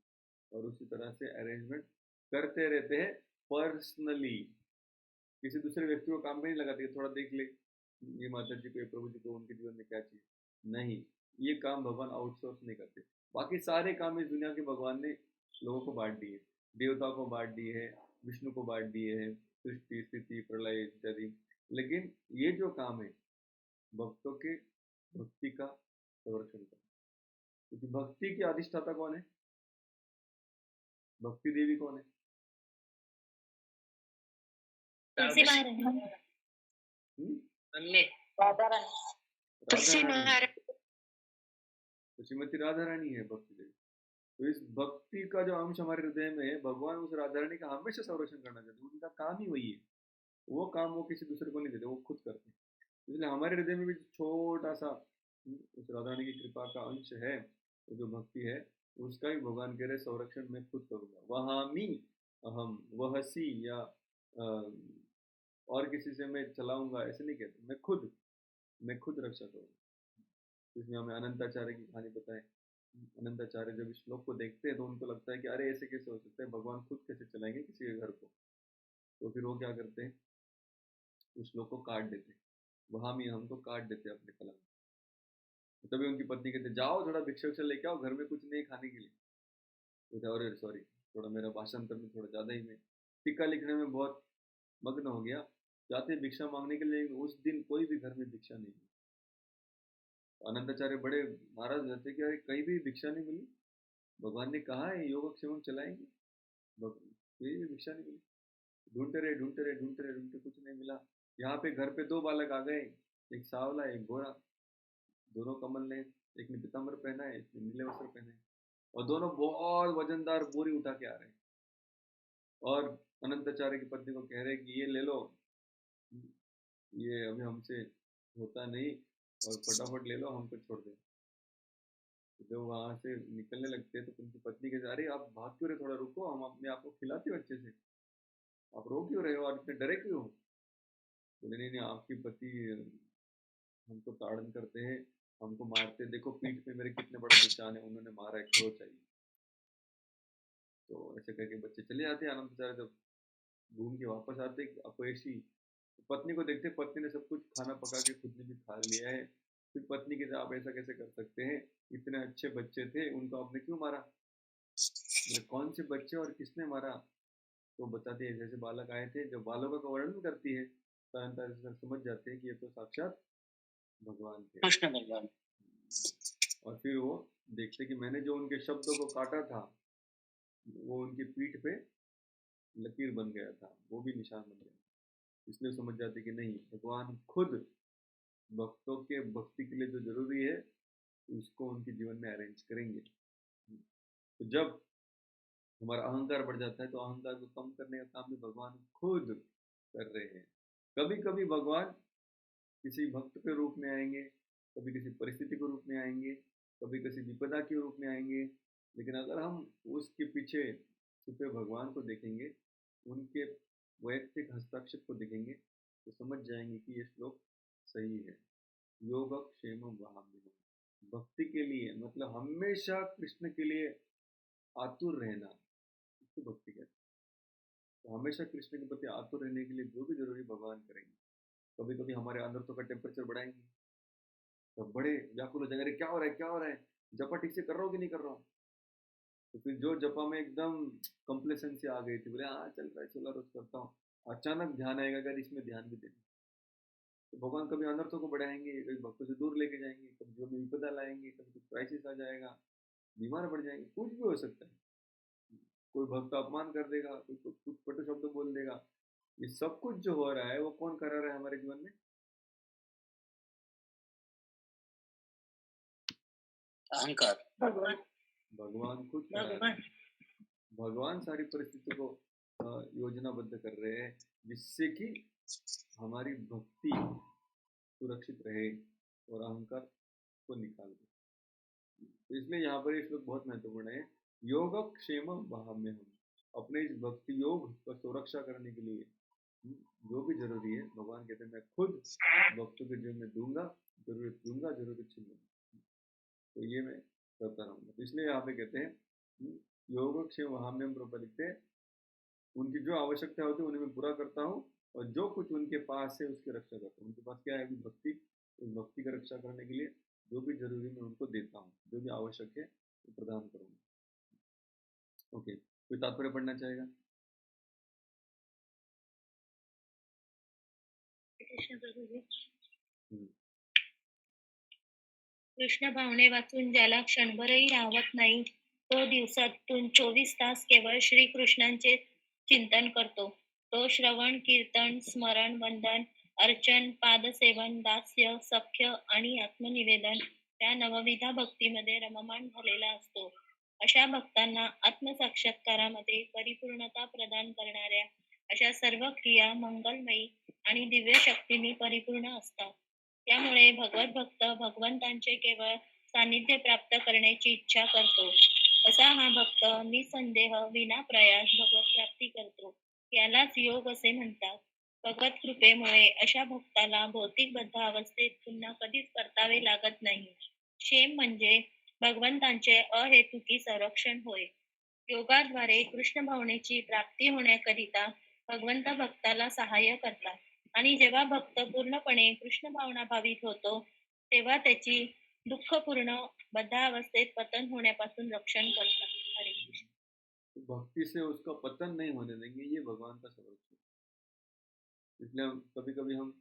और उसी तरह से अरेंजमेंट करते रहते हैं पर्सनली। किसी दूसरे व्यक्ति को काम में नहीं लगाते थोड़ा देख ले ये माता जी को, ये प्रभु जी को, उनके जीवन में क्या चाहिए। नहीं, ये काम भगवान आउटसोर्स नहीं करते। बाकी सारे काम इस दुनिया के भगवान ने लोगों को बांट दिए। देवताओं को बांट दिए है, विष्णु को बांट दिए है, सृष्टि स्थिति प्रलय इत्यादि। लेकिन ये जो काम है भक्तों के भक्ति का संरक्षण करना, क्योंकि भक्ति की अधिष्ठाता कौन है? भक्ति देवी कौन है? तुलसी महारानी। राधा रानी। तुलसी राधा रानी है। महारानी। तो श्रीमती राधा रानी है भक्ति देवी। तो इस भक्ति का जो अंश हमारे हृदय में है, भगवान उस राधा रानी का हमेशा संरक्षण करना चाहते हैं। उनका काम ही वही है। वो काम वो किसी दूसरे को नहीं देते, वो खुद करते हैं। इसलिए हमारे हृदय में भी छोटा सा उस राधा रानी की कृपा का अंश है, वो जो भक्ति है, उसका ही भगवान कह रहे संरक्षण मैं खुद करूंगा। वहामी अहम वहसी, या और किसी से मैं चलाऊंगा ऐसे नहीं कहते, मैं खुद रक्षा करूंगा। इसमें हमें अनंताचार्य की कहानी पता है। अनंताचार्य जब इस श्लोक को देखते हैं तो उनको लगता है कि अरे ऐसे कैसे हो सकता है, भगवान खुद कैसे चलाएंगे किसी के घर को। तो फिर वो क्या करते हैं, उस श्लोक को काट देते हैं, वहां भी हमको काट देते हैं अपने कलम। तो तभी उनकी पत्नी कहते जाओ थोड़ा भिक्षा विक्षा लेके आओ, घर में कुछ नहीं खाने के लिए। तो अरे सॉरी, थोड़ा मेरा भाषांतर में थोड़ा ज़्यादा ही मैं टीका लिखने में बहुत मग्न हो गया। जाते भिक्षा मांगने के लिए, उस दिन कोई भी घर में भिक्षा नहीं मिली। तो अनंताचार्य बड़े नाराज हो जाते कि अरे कहीं भी भिक्षा नहीं मिली, भगवान ने कहा है योगक्षेम चलाएंगे, कहीं भी भिक्षा नहीं मिली। ढूंढते रहे ढूंढते रहे ढूंढते रहे ढूंढते कुछ नहीं मिला। यहाँ पे घर पे दो बालक आ गए, एक सावला एक गोरा, दोनों कमल ने, एक ने पीताम्बर पहना है, एक ने नीले वस्त्र पहने हैं, और दोनों बहुत वजनदार बोरी उठा के आ रहे हैं। और अनंताचार्य की पत्नी को कह रहे कि ये ले लो, ये अभी हमसे होता नहीं, और फटाफट ले लो, हमको छोड़ दो। तो जब वहां से निकलने लगते हैं तो उनकी पत्नी कहती अरे आप भाग क्यों रहे, थोड़ा रुको, हम अपने आप को खिलाते हो अच्छे से, आप रो क्यों रहे हो और इतने डरे क्यों हो? बोले नहीं नहीं, आपकी पति हमको ताड़न करते हैं, हमको मारते हैं, देखो पीठ पे मेरे कितने बड़ा निशान है, उन्होंने मारा है, खरोच आई। तो ऐसे करके बच्चे चले जाते हैं। आनंद बेचारे जब घूम के वापस आते अपयशी, तो पत्नी को देखते, पत्नी ने सब कुछ खाना पका के खुद ने भी खा लिया है। फिर पत्नी कहते आप ऐसा कैसे कर सकते हैं, इतने अच्छे बच्चे थे, उनको आपने क्यों मारा? बोले कौन से बच्चे और किसने मारा? तो बताते हैं जैसे बालक आए थे, जब बालकों का वर्णन करती है तो अनंत समझ जाते हैं कि ये तो साक्षात भगवान थे। कृष्ण भगवान। और फिर वो देखते कि मैंने जो उनके शब्दों को काटा था, वो उनकी पीठ पे लकीर बन गया था, वो भी निशान बन गया। इसलिए समझ जाते कि नहीं, भगवान खुद भक्तों के भक्ति के लिए जो जरूरी है उसको उनके जीवन में अरेंज करेंगे। तो जब हमारा अहंकार बढ़ जाता है तो अहंकार को कम करने का काम भी भगवान खुद कर रहे हैं। कभी कभी भगवान किसी भक्त के रूप में आएंगे, कभी किसी परिस्थिति के रूप में आएंगे, कभी किसी विपदा के रूप में आएंगे। लेकिन अगर हम उसके पीछे छुपे भगवान को देखेंगे, उनके वैयक्तिक हस्ताक्षर को देखेंगे, तो समझ जाएंगे कि ये श्लोक सही है। योगक्षेम वहाम्यहम्, भक्ति के लिए मतलब हमेशा कृष्ण के लिए आतुर रहना, इसको भक्ति कहते हैं। तो हमेशा कृष्ण के प्रति आतुर रहने के लिए जो भी जरूरी भगवान करेंगे। कभी कभी हमारे अंदर का टेम्परेचर बढ़ाएंगे, तो बड़े व्याकुल हो जाएंगे, अरे क्या हो रहा है, क्या हो रहा है, जपा ठीक से कर रहा हूँ कि नहीं कर रहा हूँ। तो फिर जो जपा में एकदम कंप्लेसेंसी आ गई थी, बोले हाँ चल रहा है, 16 रोज करता हूँ, अचानक ध्यान आएगा अगर इसमें ध्यान भी देना, तो भगवान कभी अनर्थों को बढ़ाएंगे, कभी भक्तों से दूर लेके जाएंगे, कभी जो भी विपदा लाएंगे, कभी कुछ क्राइसिस आ जाएगा, बीमार पड़ जाएंगे, कुछ भी हो सकता है। कोई भक्त अपमान कर देगा, कोई कुछ कटु शब्द बोल देगा। ये सब कुछ जो हो रहा है वो कौन करा रहा है हमारे जीवन में? अहंकार। भगवान। भगवान खुद करा रहे हैं। भगवान सारी परिस्थितियों को योजनाबद्ध कर रहे हैं, जिससे कि हमारी भक्ति सुरक्षित रहे और अहंकार को निकाल दे। तो इसलिए यहाँ पर ये श्लोक बहुत महत्वपूर्ण है। योगक्षेम वहाम्यहम्, अपने इस भक्ति योग का सुरक्षा करने के लिए जो भी जरूरी है, भगवान कहते हैं मैं खुद भक्तों के जीवन में दूंगा, जरूरत छीनूंगा। तो ये मैं करता रहूंगा। तो इसलिए यहाँ पे कहते हैं योगक्षेम वहाम्यहम्, प्रभुपाद लिखते हैं उनकी जो आवश्यकता होती है उन्हें मैं पूरा करता हूँ, और जो कुछ उनके पास है उसकी रक्षा करता हूँ। उनके पास क्या है, भक्ति, उस भक्ति की रक्षा करने के लिए जो भी जरूरी मैं उनको देता हूँ, जो भी आवश्यक है वो प्रदान करूँगा। ओके, कोई तात्पर्य पढ़ना चाहेगा? कृष्ण भावने वाचून ज्याला क्षणभरही राहत नाही, तो दिवसातून 24 तास केवळ श्रीकृष्णांचे चिंतन करतो. तो श्रवण, कीर्तन, स्मरण, वंदन, अर्चन, पादसेवन, दास्य, सख्य आणि आत्मनिवेदन त्या नवविधा भक्तीमध्ये रममाण झालेला असतो. अशा भक्तांना आत्मसाक्षात्कारामध्ये परिपूर्णता प्रदान करणाऱ्या अशा सर्व क्रिया मंगलमयी आणि दिव्य शक्तींनी परिपूर्ण असतात. त्यामुळे भगवत भक्त भगवंतांचे केवळ सानिध्य प्राप्त करण्याची इच्छा करतो. असा हा भक्त निसंदेह विना प्रयास भगवत प्राप्ती करतो. यालाच योग असे म्हणतात. भगवत कृपेमुळे अशा भक्ताला भौतिक बद्ध अवस्थेत पुन्हा कधीच परतावे लागत नाही. क्षेम म्हणजे भगवंतांचे अहेतुकी संरक्षण होय. योगाद्वारे कृष्ण भावनेची प्राप्ती होण्याकरिता भगवंत भक्ताला सहाय्य करतात, आणि जेव्हा भक्त पूर्णपणे कृष्ण भावना भावित होतो, तेव्हा त्याची दुःखपूर्ण बद्धावस्थेत पतन होण्यापासून रक्षण करतात. हरे कृष्ण. तो भक्ति से उसका पतन नहीं होने देंगे, ये भगवान का संरक्षण। इसलिए कभी कभी हम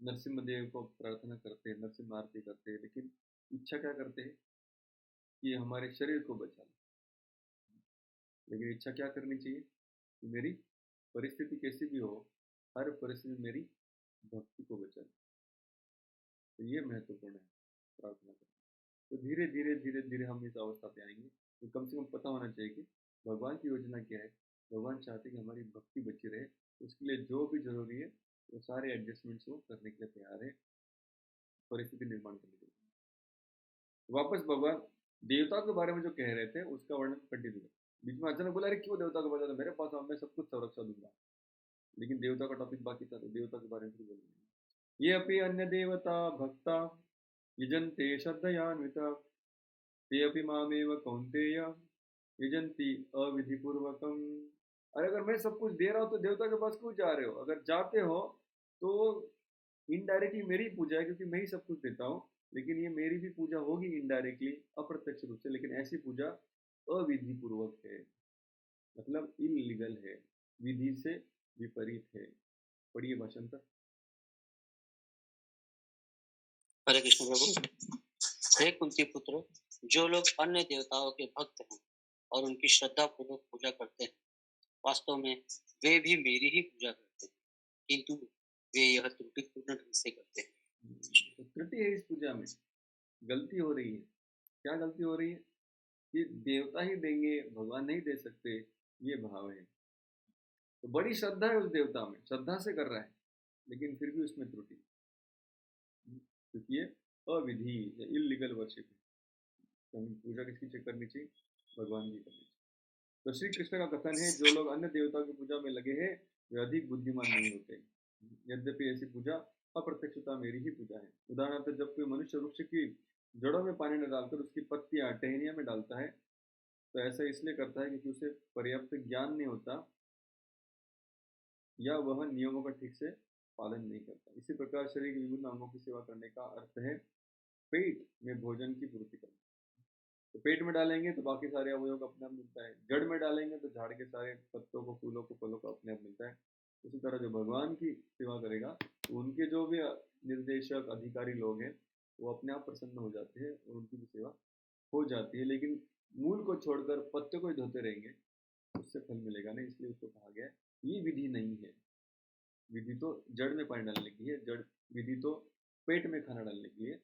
नरसिम्हा देव को प्रार्थना करते हैं, नरसिम्हा आरती करते हैं, लेकिन इच्छा क्या करते हैं कि हमारे शरीर को बचा ले। लेकिन इच्छा क्या करनी चाहिए कि मेरी परिस्थिति कैसी भी हो, हर परिस्थिति में मेरी भक्ति को बचा ले। तो ये महत्वपूर्ण है प्रार्थना करना। तो धीरे धीरे धीरे धीरे हम इस अवस्था पे आएंगे। तो कम से कम पता होना चाहिए कि भगवान की योजना क्या है। भगवान चाहते हैं कि हमारी भक्ति बची रहे, उसके लिए जो भी जरूरी है वो सारे एडजस्टमेंट्स वो करने के लिए तैयार है, परिस्थिति निर्माण करने के लिए। वापस भगवान देवता के बारे में जो कह रहे थे उसका वर्णन कंटिन्यू है। बीच में अचानक बोला, अरे क्यों देवता को बता, मेरे पास आओ, मैं सब कुछ संरक्षा दूंगा। लेकिन देवता का टॉपिक बाकी था, तो देवता के बारे में फिर बोलेंगे। ये अपि अन्य देवता भक्ता यजन्ते श्रद्धयान्विता, ते अपि मामेव कौन्तेय यजन्ति अविधिपूर्वकम। अरे अगर मैं सब कुछ दे रहा हूँ तो देवता के पास क्यों जा रहे हो? अगर जाते हो तो इनडायरेक्टली मेरी पूजा है, क्योंकि मैं ही सब कुछ देता हूँ। लेकिन ये मेरी भी पूजा होगी इनडायरेक्टली, अप्रत्यक्ष रूप से, लेकिन ऐसी पूजा अविधि पूर्वक है, मतलब इलीगल है, विधि से विपरीत है। पढ़िए भाषांतर। हरे कृष्ण प्रभु। हे कुंती पुत्र, जो लोग अन्य देवताओं के भक्त हैं और उनकी श्रद्धा पूर्वक पूजा करते हैं, वास्तव में वे भी मेरी ही पूजा करते हैं, किंतु वे यह त्रुटिपूर्ण ढंग से करते हैं। तो त्रुटि है इस पूजा में, गलती हो रही है। क्या गलती हो रही है कि देवता ही देंगे, भगवान नहीं दे सकते, ये भाव है। तो बड़ी श्रद्धा है उस देवता में, श्रद्धा से कर रहा है, लेकिन फिर भी उसमें त्रुटि, क्योंकि ये अविधि या इलीगल वर्शिप है। तो हमें पूजा किसकी करनी चाहिए? भगवान की करनी चाहिए। तो श्री कृष्ण का कथन है, जो लोग अन्य देवताओं की पूजा में लगे हैं वे अधिक बुद्धिमान नहीं होते, यद्यपि ऐसी पूजा अप्रत्यक्षता मेरी ही पूजा है। उदाहरणार्थ, जब कोई मनुष्य वृक्ष की जड़ों में पानी न डालकर उसकी पत्तियां टहनियों में डालता है, तो ऐसा इसलिए करता है क्योंकि उसे पर्याप्त ज्ञान नहीं होता या वह नियमों का ठीक से पालन नहीं करता। इसी प्रकार शरीर के विभिन्न अंगों की सेवा करने का अर्थ है पेट में भोजन की पूर्ति करना। तो पेट में डालेंगे तो बाकी सारे अवयवों को अपने आप मिलता है, जड़ में डालेंगे तो झाड़ के सारे पत्तों को, फूलों को, फलों को अपने आप मिलता है। उसी तरह जो भगवान की सेवा करेगा, तो उनके जो भी निर्देशक अधिकारी लोग हैं वो अपने आप प्रसन्न हो जाते हैं और उनकी भी सेवा हो जाती है। लेकिन मूल को छोड़कर पत्ते को ही धोते रहेंगे, उससे फल मिलेगा नहीं। इसलिए उसको कहा गया ये विधि नहीं है। विधि तो जड़ में पानी डालने की है, जड़ विधि तो पेट में खाना डालने की है।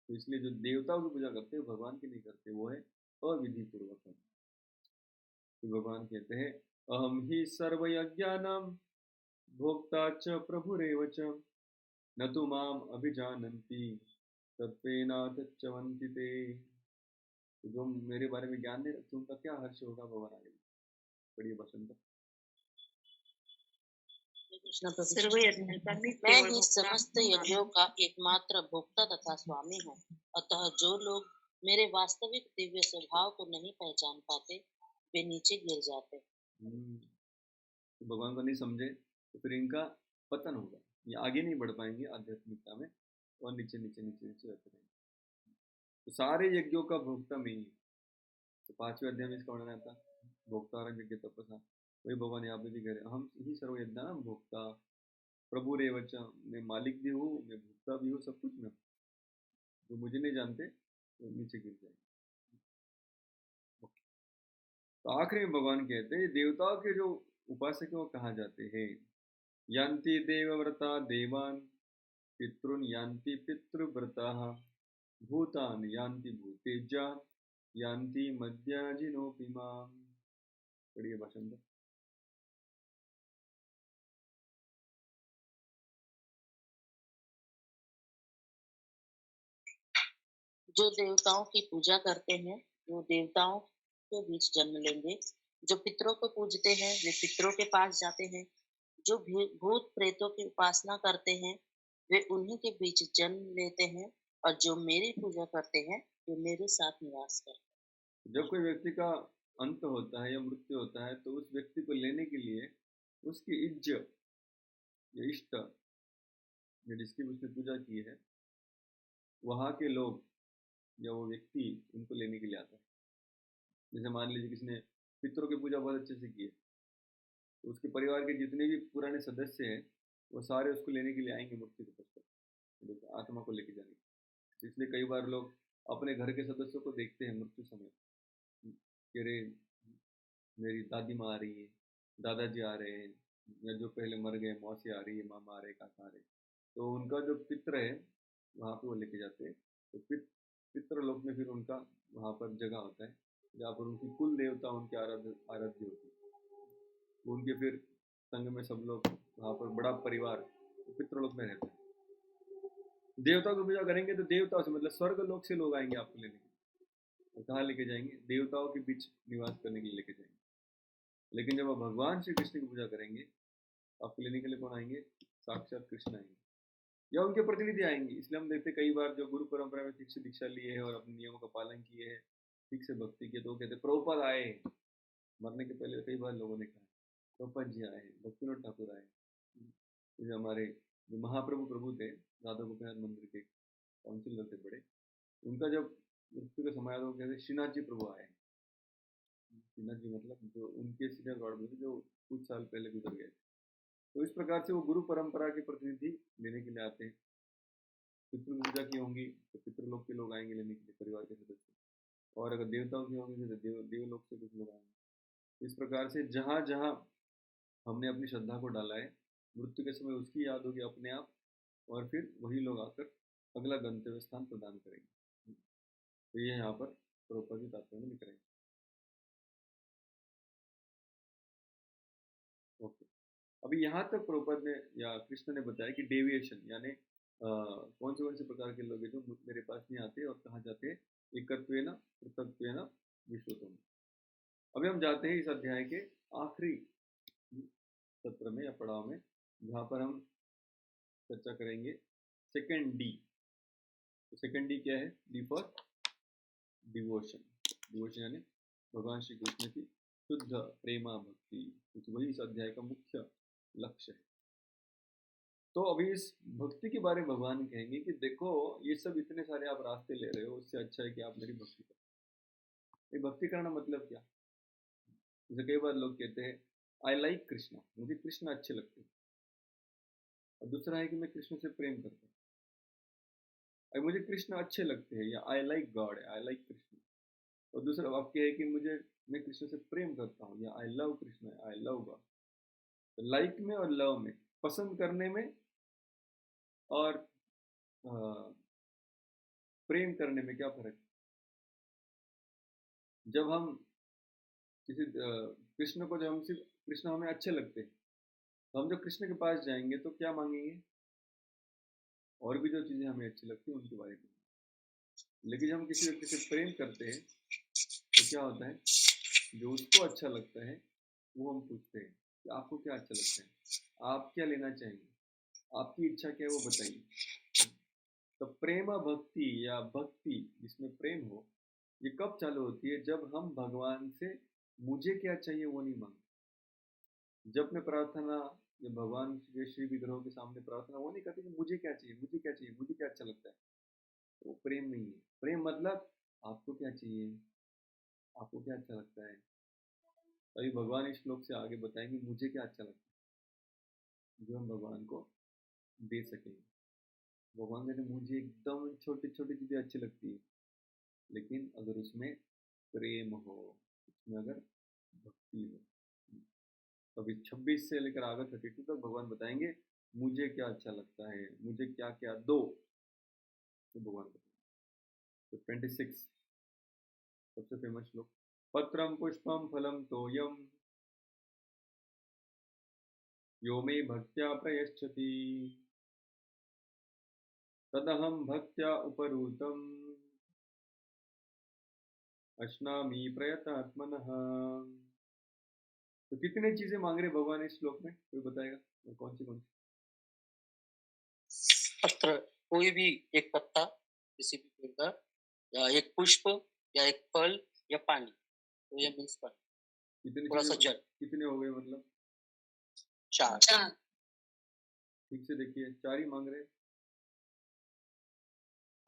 तो इसलिए जो देवताओं की पूजा करते हैं भगवान की नहीं करते, वो है अविधि पूर्वक। तो भगवान कहते हैं, अहम ही सर्वयज्ञानां भोक्ता च प्रभुरेव च, न तु माम अभिजानन्ति तत्त्वेनाथ च्यवन्ति ते। तो जो मेरे बारे में ज्ञान नहीं रखते उनका क्या हर्ष होगा भगवान आगे। पढ़िए बसंत। कृष्ण प्रभु सर्व यज्ञांचा मी मैं केवळ ही भोक्ता समस्त हूँ। यज्ञों का एकमात्र भोक्ता तथा स्वामी हूँ। अतः जो लोग मेरे वास्तविक दिव्य स्वभाव को नहीं पहचान पाते वे नीचे गिर जाते। तो भगवान को नहीं समझे तो फिर इनका पतन होगा, ये आगे नहीं बढ़ पाएंगे आध्यात्मिकता में और नीचे नीचे नीचे नीचे रहते रहेंगे। तो सारे यज्ञों का भोक्ता मैं ही हूँ। तो 5वें अध्याय में इसका वर्णन आता, भोक्ता यज्ञ तपसा। वही भगवान यहाँ पे भी कह रहे, हम ही सर्व यज्ञ भोक्ता प्रभु रेवच, मैं मालिक भी हूँ, मैं भोक्ता भी हूँ, सब कुछ मैं। जो मुझे नहीं जानते तो नीचे गिर जाएंगे। तो आखिरी में भगवान कहते हैं देवताओं के जो उपासक है वो कहा जाते हैं, यान्ति देवव्रता देवान् पितॄन् यान्ति पितृव्रताः भूतान यान्ति भूतेजा यान्ति मद्याजिनोऽपि माम्। पढ़िए भाषण। जो देवताओं की पूजा करते हैं वो देवताओं के बीच जन्म लेंगे। जो पितरों को पूजते हैं वे पितरों के पास जाते हैं। जो भूत प्रेतों की उपासना करते हैं वे उन्हीं के बीच जन्म लेते हैं। और जो मेरी पूजा करते हैं वे मेरे साथ निवास करते हैं। जब कोई व्यक्ति का अंत होता है या मृत्यु होता है तो उस व्यक्ति को लेने के लिए उसकी इज्जत या इष्ट या जिसकी उसने पूजा की है वहाँ के लोग या वो व्यक्ति उनको लेने के लिए आता है। जैसे मान लीजिए किसी ने पितरों की पूजा बहुत अच्छे से की है, तो उसके परिवार के जितने भी पुराने सदस्य हैं वो सारे उसको लेने के लिए आएंगे मृत्यु के पश्चात, आत्मा को लेके जाने। तो इसलिए कई बार लोग अपने घर के सदस्यों को देखते हैं मृत्यु समय कि अरे मेरी दादी माँ आ रही है, दादाजी आ रहे हैं, या जो पहले मर गए मौसी आ रही है, मामा आ रहे, काका आ रहे। तो उनका जो पित्र है वहाँ पे वो लेके जाते हैं। तो पितृ लोक में फिर उनका वहाँ पर जगह होता है जहाँ पर उनकी कुल देवता उनके आराध्य होती है। तो उनके फिर संग में सब लोग वहाँ पर बड़ा परिवार पितृलोक में रहता है। देवताओं की पूजा करेंगे तो देवताओं से मतलब स्वर्ग लोक से लोग आएंगे आपको लेने के लिए। तो कहाँ लेके जाएंगे? देवताओं के बीच निवास करने के लिए लेके जाएंगे। लेकिन जब आप भगवान श्री कृष्ण की पूजा करेंगे आपको लेने के लिए कौन आएंगे? साक्षात कृष्ण आएंगे या उनके प्रतिनिधि आएंगे। इसलिए हम देखते कई बार जो गुरु परंपरा में ठीक से दीक्षा लिए है और अपने नियमों का पालन किए हैं, ठीक से भक्ति किए, तो कहते प्रभुपाद आए हैं। मरने के पहले कई बार लोगों ने कहा प्रभुपाद जी आए हैं, भक्तिनाथ ठाकुर आए। जो हमारे जो महाप्रभु प्रभु थे, राधा गोपीनाथ मंदिर के काउंसिलर थे बड़े, उनका जब मृत्यु का समय आया तो कहते श्रीनाथ जी प्रभु आए। श्रीनाथ जी मतलब जो उनके सीनियर गॉड जो कुछ साल पहले गुजर गए। तो इस प्रकार से वो गुरु परंपरा के प्रतिनिधि लेने के लिए आते हैं। पितृ पूजा की होंगी तो पितृलोक के लोग आएंगे लेने के लिए, परिवार के सदस्य। और अगर देवताओं की होंगी तो देवलोक से कुछ लोग आएंगे। इस प्रकार से जहाँ जहाँ हमने अपनी श्रद्धा को डाला है मृत्यु के समय उसकी याद होगी अपने आप, और फिर वही लोग आकर अगला गंतव्य स्थान प्रदान करेंगे। तो ये यहाँ पर प्रभुपाद जी तात्पर्य में लिख रहे हैं। अभी यहाँ तक प्रभुपाद ने या कृष्ण ने बताया कि डेविएशन यानी कौन से प्रकार के लोग हैं जो मेरे पास नहीं आते और कहाँ जाते हैं, एकत्वेन पृथक्त्वेन विश्वतम। अभी हम जाते हैं इस अध्याय के आखिरी सत्र में या पड़ाव में, जहाँ पर हम चर्चा करेंगे सेकेंड डी। तो सेकेंड डी क्या है? D for devotion. डिवोशन यानी भगवान श्री कृष्ण की शुद्ध प्रेमा भक्ति, क्योंकि वही इस अध्याय का मुख्य लक्ष्य है। तो अभी इस भक्ति के बारे में भगवान कहेंगे कि देखो ये सब इतने सारे आप रास्ते ले रहे हो, उससे अच्छा है कि आप मेरी भक्ति करो। ये भक्ति करना मतलब क्या? जैसे कई बार लोग कहते हैं आई लाइक कृष्णा, मुझे कृष्ण अच्छे लगते हैं, और दूसरा है कि मैं कृष्ण से प्रेम करता हूँ। और मुझे कृष्ण अच्छे लगते हैं, या I like God, I like Krishna. और दूसरा वाक्य है कि मैं कृष्ण से प्रेम करता हूँ, या I love Krishna, I love God. तो लाइक में और लव में, पसंद करने में और प्रेम करने में क्या फर्क है? जब हम किसी कृष्ण को, जब हम सिर्फ कृष्ण हमें अच्छे लगते हैं, तो हम जब कृष्ण के पास जाएंगे तो क्या मांगेंगे? और भी जो चीज़ें हमें अच्छी लगती हैं उनके बारे में। लेकिन जब हम किसी व्यक्ति से प्रेम करते हैं तो क्या होता है? जो उसको अच्छा लगता है वो हम पूछते हैं कि आपको क्या अच्छा लगता है, आप क्या लेना चाहेंगे, आपकी इच्छा क्या है, वो बताइए। तो प्रेम भक्ति या भक्ति जिसमें प्रेम हो, ये कब चालू होती है? जब हम भगवान से मुझे क्या चाहिए वो नहीं मांगते। जब मैं प्रार्थना या भगवान के श्री विग्रहों के सामने प्रार्थना वो नहीं करती कि मुझे क्या चाहिए, मुझे क्या चाहिए, मुझे क्या अच्छा लगता है, वो प्रेम नहीं है। प्रेम मतलब आपको क्या चाहिए, आपको क्या अच्छा लगता है। तभी भगवान इस श्लोक से आगे बताएंगे मुझे क्या अच्छा लगता है, जो हम भगवान को दे सकेंगे। भगवान कहते मुझे एकदम छोटी छोटी चीज़ें अच्छी लगती है, लेकिन अगर उसमें प्रेम हो, उसमें अगर भक्ति हो। तो अभी 26 से लेकर आगे 32 तक भगवान बताएंगे मुझे क्या अच्छा लगता है, मुझे क्या क्या दो, तो भगवान बताएंगे। तो 26 सबसे फेमस श्लोक, पत्रम पुष्पम फलम तोयम यो मे भक्त्या प्रयच्छति तदहम भक्त्या उपरूतम अश्नामि प्रयतात्मनः। तो कितने चीजें मांग रहे भगवान इस श्लोक में, कोई बताएगा? और कौन सी? पत्र, कोई भी एक पत्ता किसी भी पेड़ का, या एक पुष्प, या एक फल, या पानी। तो ये मीन्स पानी, कितने थोड़ा सा चीजें, जल। कितने हो गए मतलब? 4। ठीक से देखिए, 4 ही मांग रहे हैं।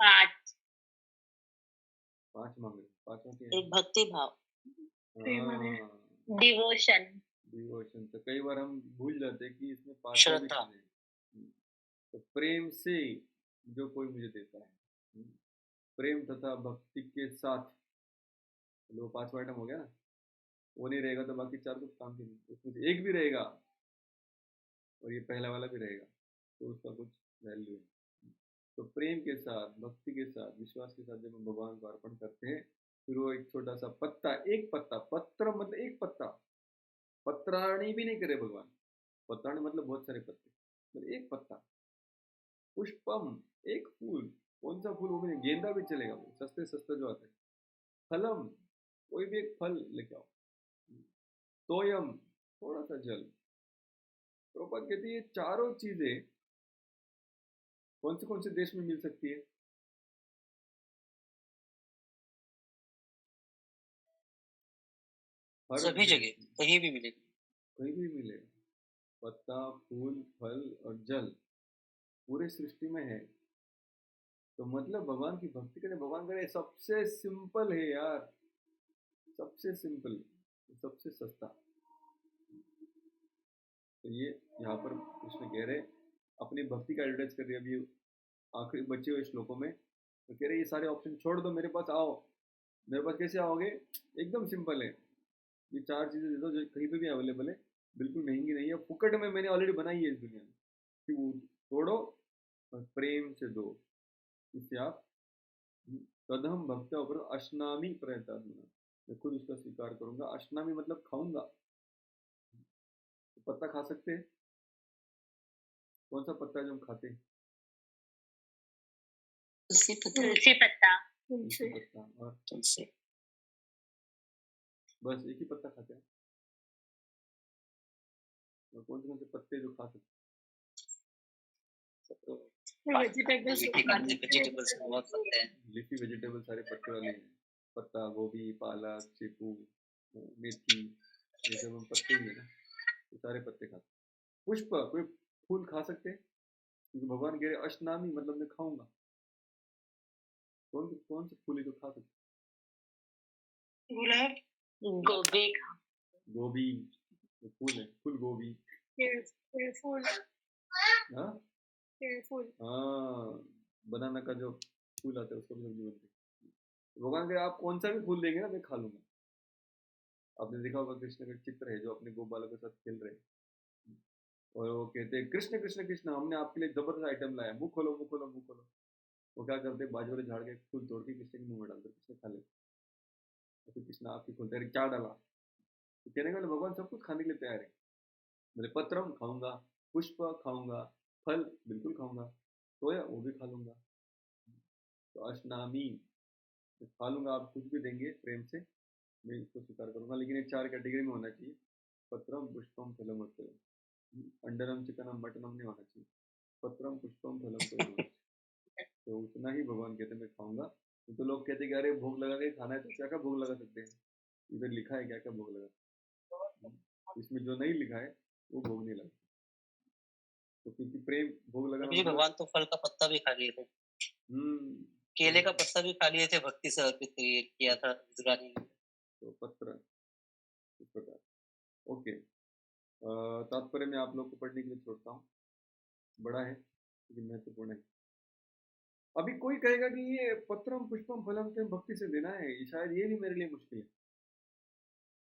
5 5 मांग रहे हैं। 5वां क्या है? एक भक्ति भाव, हाँ, डिवोशन। डिवोशन। तो कई बार हम भूल जाते हैं कि इसमें 5वां भी श्रद्धा। चीजें हैं। तो प्रेम से जो कोई मुझे देता है, प्रेम तथा भक्ति के साथ, तो 5वां आइटम हो गया ना। वो नहीं रहेगा तो बाकी 4 कुछ काम के नहीं, उसमें से एक भी रहेगा और ये पहला वाला भी रहेगा तो उसका कुछ वैल्यू है। तो प्रेम के साथ, भक्ति के साथ, विश्वास के साथ जब हम भगवान को अर्पण करते हैं, फिर वो एक छोटा सा पत्ता, एक पत्ता, पत्र मतलब एक पत्ता, पत्राणी भी नहीं करे भगवान। पत्राणी मतलब बहुत सारे पत्ते, मतलब एक पत्ता। पुष्पम एक फूल, कौन सा फूल? वो भी नहीं, गेंदा भी चलेगा, वो सस्ते सस्ते जो आते हैं। फलम कोई भी एक फल लेके आओ। तोयम थोड़ा सा जल। प्रभुपाद कहते हैं ये चारों चीजें कौन से देश में मिल सकती है? हर सभी देश जगह में, कहीं भी मिलेगी। कहीं भी मिलेगा। पत्ता, फूल, फल और जल पूरे सृष्टि में है। तो मतलब भगवान की भक्ति करने, भगवान करे सबसे सिंपल है यार, सबसे सिंपल, सबसे सस्ता। तो ये यहाँ पर कृष्ण कह रहे अपनी भक्ति का एडवर्टाइज कर रहे हैं। अभी आखिरी बचे हुए श्लोकों में तो कह रहे ये सारे ऑप्शन छोड़ दो, मेरे पास आओ। मेरे पास कैसे आओगे? एकदम सिंपल है, ये 4 चीजें दे दो जो कहीं पे भी अवेलेबल है, बिल्कुल महंगी नहीं है, फुकट में मैंने ऑलरेडी बनाई है इस दुनिया में। कि वो तोड़ो और प्रेम से दो, इससे आप तदहम भक्त्या ऊपर अश्नामी प्रयतात्मना, मैं खुद उसका स्वीकार करूंगा। अश्नामी मतलब खाऊंगा। तो पत्ता खा सकते हैं, कौन सा पत्ता है जो हम खाते हैं? तुलसी तुलसी पत्ता। तुलसी पत्ता। और तुलसी बस एक ही पत्ता खाते हैं? और कौन से पत्ते जो खा सकते वेजिटेबल्स में बहुत पत्ते हैं। हैं? लीफी वेजिटेबल सारे पत्ते वाले हैं। पत्ता गोभी, पालक, चीकू, मेथी, ये सब हम पत्ते ही है ना, ये सारे पत्ते खाते हैं। पुष्प, कोई फूल खा सकते हैं? क्योंकि भगवान कह रहे अष्टनामी, मतलब मैं खाऊंगा। कौन से फूल है जो खा सकते हैं? गुलाब, गोभी, गोभी, वो फूल है, फूल गोभी। फूल, हाँ फूल। हाँ, बनाना का जो फूल आता है उसका भी सब्जी बनती है। भगवान कह रहे आप कौन सा भी फूल देंगे ना मैं खा लूंगा। आपने देखा होगा कृष्ण का चित्र है जो अपने गोपालों के साथ खेल रहे हैं, और वो कहते हैं कृष्ण कृष्ण कृष्ण, हमने आपके लिए जबरदस्त आइटम लाया, मुंह खोलो मुंह खोलो मुंह खोलो। वो क्या करते हैं, बाजू वाले झाड़ के फूल तोड़ के कृष्ण के मुंह में डालते, कृष्ण खा लेते। और फिर कृष्ण आपकी खोलते हैं, क्या डाला? तो कहने का मतलब भगवान सब कुछ खाने के लिए तैयार है। बोले पत्रम खाऊंगा, पुष्प खाऊंगा, फल बिल्कुल खाऊंगा, सोया वो भी खा लूंगा। तो अष्टनामी, तो खा लूंगा, आप कुछ भी देंगे प्रेम से मैं इसको स्वीकार करूंगा, लेकिन ये 4 कैटेगरी में होना चाहिए। पत्रम पुष्पम फलम और तोयम। अंडरम चिकनम मटनम नहीं होना चाहिए, पत्रम पुष्पम फलम तोयम होना चाहिए। तो उतना ही भगवान कहते हैं मैं खाऊंगा। तो लोग कहते हैं कि अरे भोग लगा के खाना है, तो क्या क्या भोग लगा सकते हैं? इधर लिखा है क्या क्या भोग लगा सकते हैं? इसमें जो नहीं लिखा है वो भोग नहीं लगा। तो क्योंकि प्रेम भोग लगाना प्रभु जी, मतलब भगवान तो फल का पत्ता भी खा लिए थे, केले का पत्ता भी खा लिए थे, भक्ति से अर्पित किया था गुजराती में। तो पत्र इस प्रकार। ओके, तात्पर्य मैं आप लोग को पढ़ने के लिए छोड़ता हूँ, बड़ा है लेकिन महत्वपूर्ण है। अभी कोई कहेगा कि ये पत्रम पुष्पम फलम से भक्ति से देना है, ये शायद ये भी मेरे लिए मुश्किल है।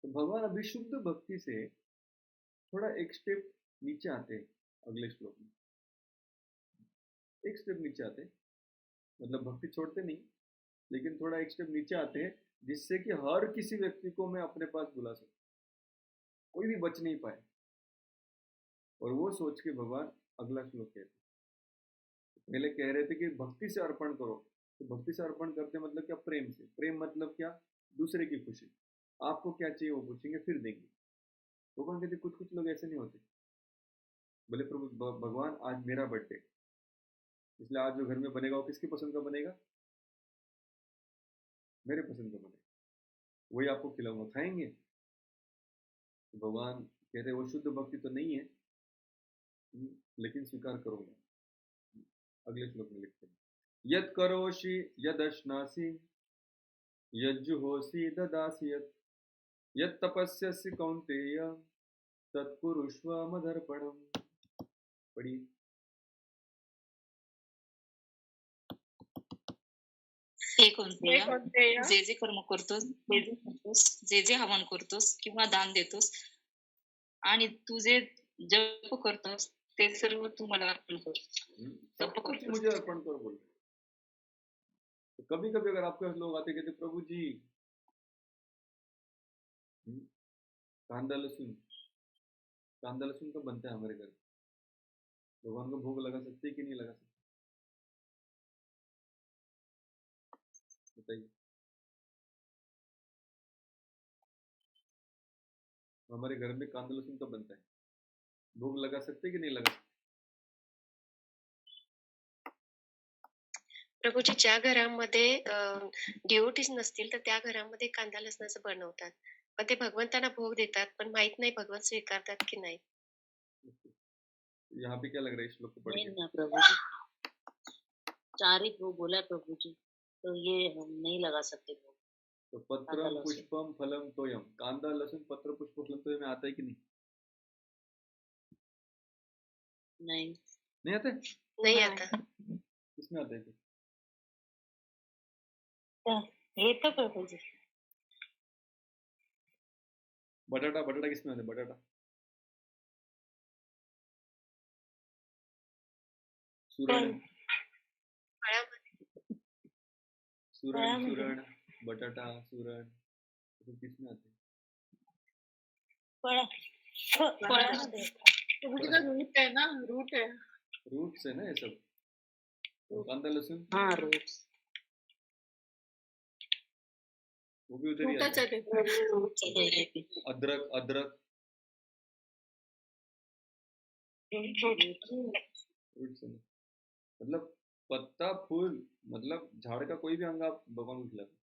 तो भगवान अभी शुद्ध भक्ति से थोड़ा एक स्टेप नीचे आते हैं अगले श्लोक में, एक स्टेप नीचे आते हैं, मतलब भक्ति छोड़ते नहीं, लेकिन थोड़ा एक स्टेप नीचे आते हैं, जिससे कि हर किसी व्यक्ति को मैं अपने पास बुला सकूं, कोई भी बच नहीं पाए। और वो सोच के भगवान अगला श्लोक कहते हैं। पहले कह रहे थे कि भक्ति से अर्पण करो, तो भक्ति से अर्पण करते मतलब क्या? प्रेम से। प्रेम मतलब क्या? दूसरे की खुशी। आपको क्या चाहिए वो पूछेंगे फिर देंगे। भगवान कहते कुछ कुछ लोग ऐसे नहीं होते। बोले प्रभु भगवान आज मेरा बर्थडे, इसलिए आज जो घर में बनेगा वो किसकी पसंद का बनेगा? मेरे पसंद का बनेगा, वही आपको खिलाऊंगा, खाएंगे? तो भगवान कहते वो शुद्ध भक्ति तो नहीं है, लेकिन स्वीकार करूंगा। अगले श्लोक में लिखते हैं, यद करोषि यदश्नासि यज्जुहोषि ददासि यत् तपस्यसि कौन्तेय तत्कुरुष्व मदर्पणम्। पढ़िए। हे कोणतेय, जे जे कर्म करतोस, जे जे हवन करतोस किंवा दान देतोस आणि तू जे जप करतोस ते सर्व तू मला अर्पण कर। सब कुछ मुझे अर्पण कर बोल। तो कभी कभी अगर आपके पास लोग आते कहते प्रभु जी कांदा लहसुन तो बनता है हमारे घर, भगवान को भोग लगा सकते कि नहीं लगा सकते? बताइए। हमारे घर में कांदा लहसुन तो बनता है, भोग लगा सकते कि नहीं लगा सकते? प्रभूजी, ज्या घरामध्ये डिओटीज नसतील तर त्या घरामध्ये कांदा लसणाचं बनवतात, पण ते भगवंतांना भोग देतात, पण माहित नाही भगवान स्वीकारतात की नाही। यहाँ पे क्या लग रहा है इस श्लोक को पढ़ नहीं के? ना प्रभु जी, 4 ही भोग बोला प्रभु जी, तो ये हम नहीं लगा सकते भोग। तो पत्रम पुष्पम फलम तोयम, कांदा लहसुन पत्र पुष्प फलम तोयम में आता है कि नहीं? नहीं आता है? नहीं आता। किसमें आता है फिर? ये तो प्रभु जी, बटाटा किसमें आता है? बटाटा सुरण सुरण बटाटा सुरण तो किसमें आते हैं? फळामध्ये प्रभु जी का रूट है ना, रूट है। रूट्स है ना ये सब, कांदा लहसुन हाँ रूट्स वो भी उधर ही रूटच आता आहे है। ते. अदरक अदरक रूट्स है ना। मतलब पत्ता फूल, मतलब झाड़ का कोई भी अंग आप भगवान को खिलाते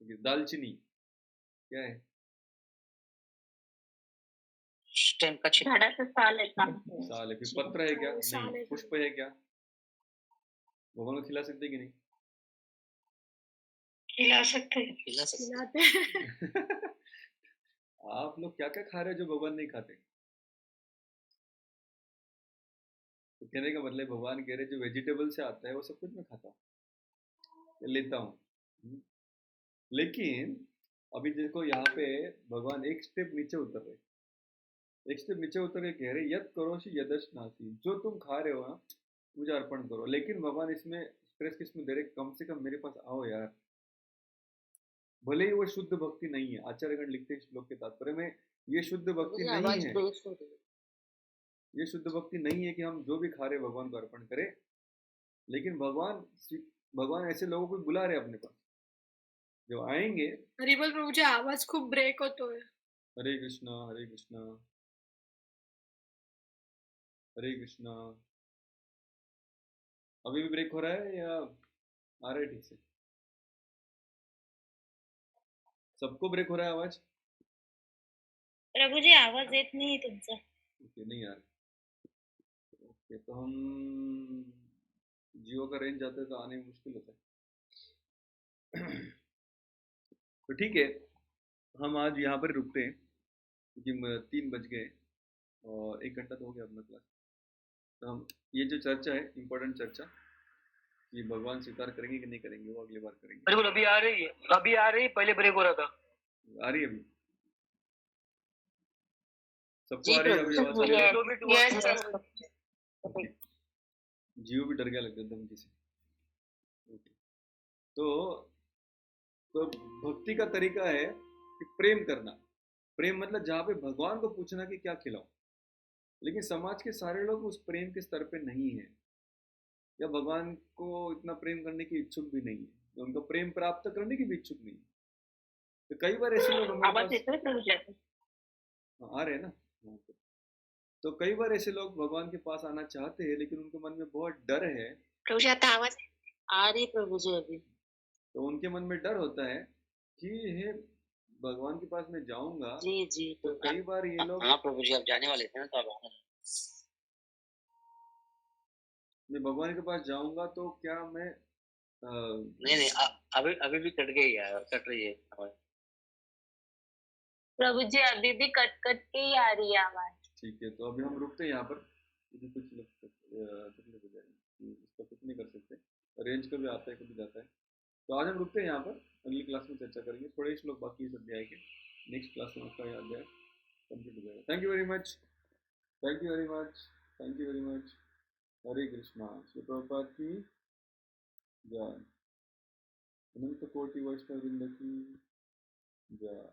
हैं। दालचीनी क्या है? स्टेम का छिलका। झाडाचं साल आहे का? साल है। फिर पत्र है क्या? साल नहीं। है। पुष्प है क्या? भगवान को खिला सकते कि नहीं? खिला सकते हैं। खिला सकते हैं। खिलाते आप लोग क्या क्या खा रहे हो जो भगवान नहीं खाते? तो कहने का मतलब भगवान कह रहे जो वेजिटेबल से आता है वो सब कुछ मैं खाता हूँ, लेता हूँ। लेकिन अभी देखो यहाँ पे भगवान एक स्टेप नीचे उतर रहे, एक स्टेप नीचे उतर के कह रहे यद करोषि यदश्नासी, जो तुम खा रहे हो ना मुझे अर्पण करो। लेकिन भगवान इसमें स्ट्रेस किसमें दे रहे, कम से कम मेरे पास आओ यार। भले ही वो शुद्ध भक्ति नहीं है, आचार्यगण लिखते हैं श्लोक के तात्पर्य में, ये शुद्ध भक्ति नहीं आवाज है, ब्रेक हो रही है। ये शुद्ध भक्ति नहीं है कि हम जो भी खा रहे भगवान को अर्पण करें। लेकिन भगवान ऐसे लोगों को बुला रहे अपने पास, जो आएंगे। हरिबोल प्रभूजी आवाज खूप ब्रेक होतोय. हरे कृष्णा हरे कृष्णा हरे कृष्णा। अभी भी ब्रेक हो रहा है या आ रहा है ठीक से? सबको ब्रेक हो रहा है आवाज? प्रभुजी आवाज येत नाही तुमचा. ओके, नहीं आ रहा। ओके, तो हम जियो का रेंज जाता है तो आने में मुश्किल होता है। तो ठीक है, हम आज यहाँ पर रुकते हैं क्योंकि 3 बज गए और 1 घंटा तो हो गया अपना क्लास। तो हम ये जो चर्चा है, इम्पोर्टेंट चर्चा, कि भगवान स्वीकार करेंगे कि नहीं करेंगे वो अगली बार करेंगे। बिल्कुल अभी आ रही है, अभी आ रही है, पहले ब्रेक हो रहा था। आ रही है अभी? सबको आ रही है अभी आवाज? आ रही है? जो भी ओके। जियो भी डर गया लगता है धमकी से। ओके। तो भक्ति का तरीका है कि प्रेम करना। प्रेम मतलब जहाँ पे भगवान को पूछना कि क्या खिलाऊं। लेकिन समाज के सारे लोग उस प्रेम के स्तर पे नहीं है, या भगवान को इतना प्रेम करने की इच्छुक भी नहीं है, या उनका प्रेम प्राप्त करने की भी इच्छुक नहीं है। तो कई बार ऐसे लोग हमारे आवाज पास येतोय प्रभूजी आता? आ रहे हैं ना। हाँ, तो कई बार ऐसे लोग भगवान के पास आना चाहते हैं लेकिन उनके मन में बहुत डर है। प्रभूजी आता आवाज आ रही प्रभूजी अभी। तो उनके मन में डर होता है कि हे भगवान के पास मैं जाऊंगा जी जी तो कई बार ये लोग, हाँ प्रभु जी आप जाने वाले थे ना, तो आप मैं भगवान के पास जाऊंगा तो क्या मैं नहीं अभी अभी भी कट गई है, कट रही है आवाज। प्रभुजी अभी भी कट कट के ही आ रही है आवाज। ठीक है, तो अभी हम रुकते हैं यहाँ पर क्योंकि कुछ लोग तकलीफ हो जाएगी, इसका कुछ नहीं कर सकते, रेंज कभी आता है कभी जाता है। तो आज हम रुकते हैं यहाँ पर, अगली क्लास में चर्चा करेंगे थोड़े श्लोक बाकी इस अध्याय के। नेक्स्ट क्लास में उसका अध्याय कंप्लीट हो जाएगा। Thank you very much, thank you very much, thank you very much. Hare Krishna. Shri Prabhupada की जय। अनंत कोटि वैष्णव वृंद की जय।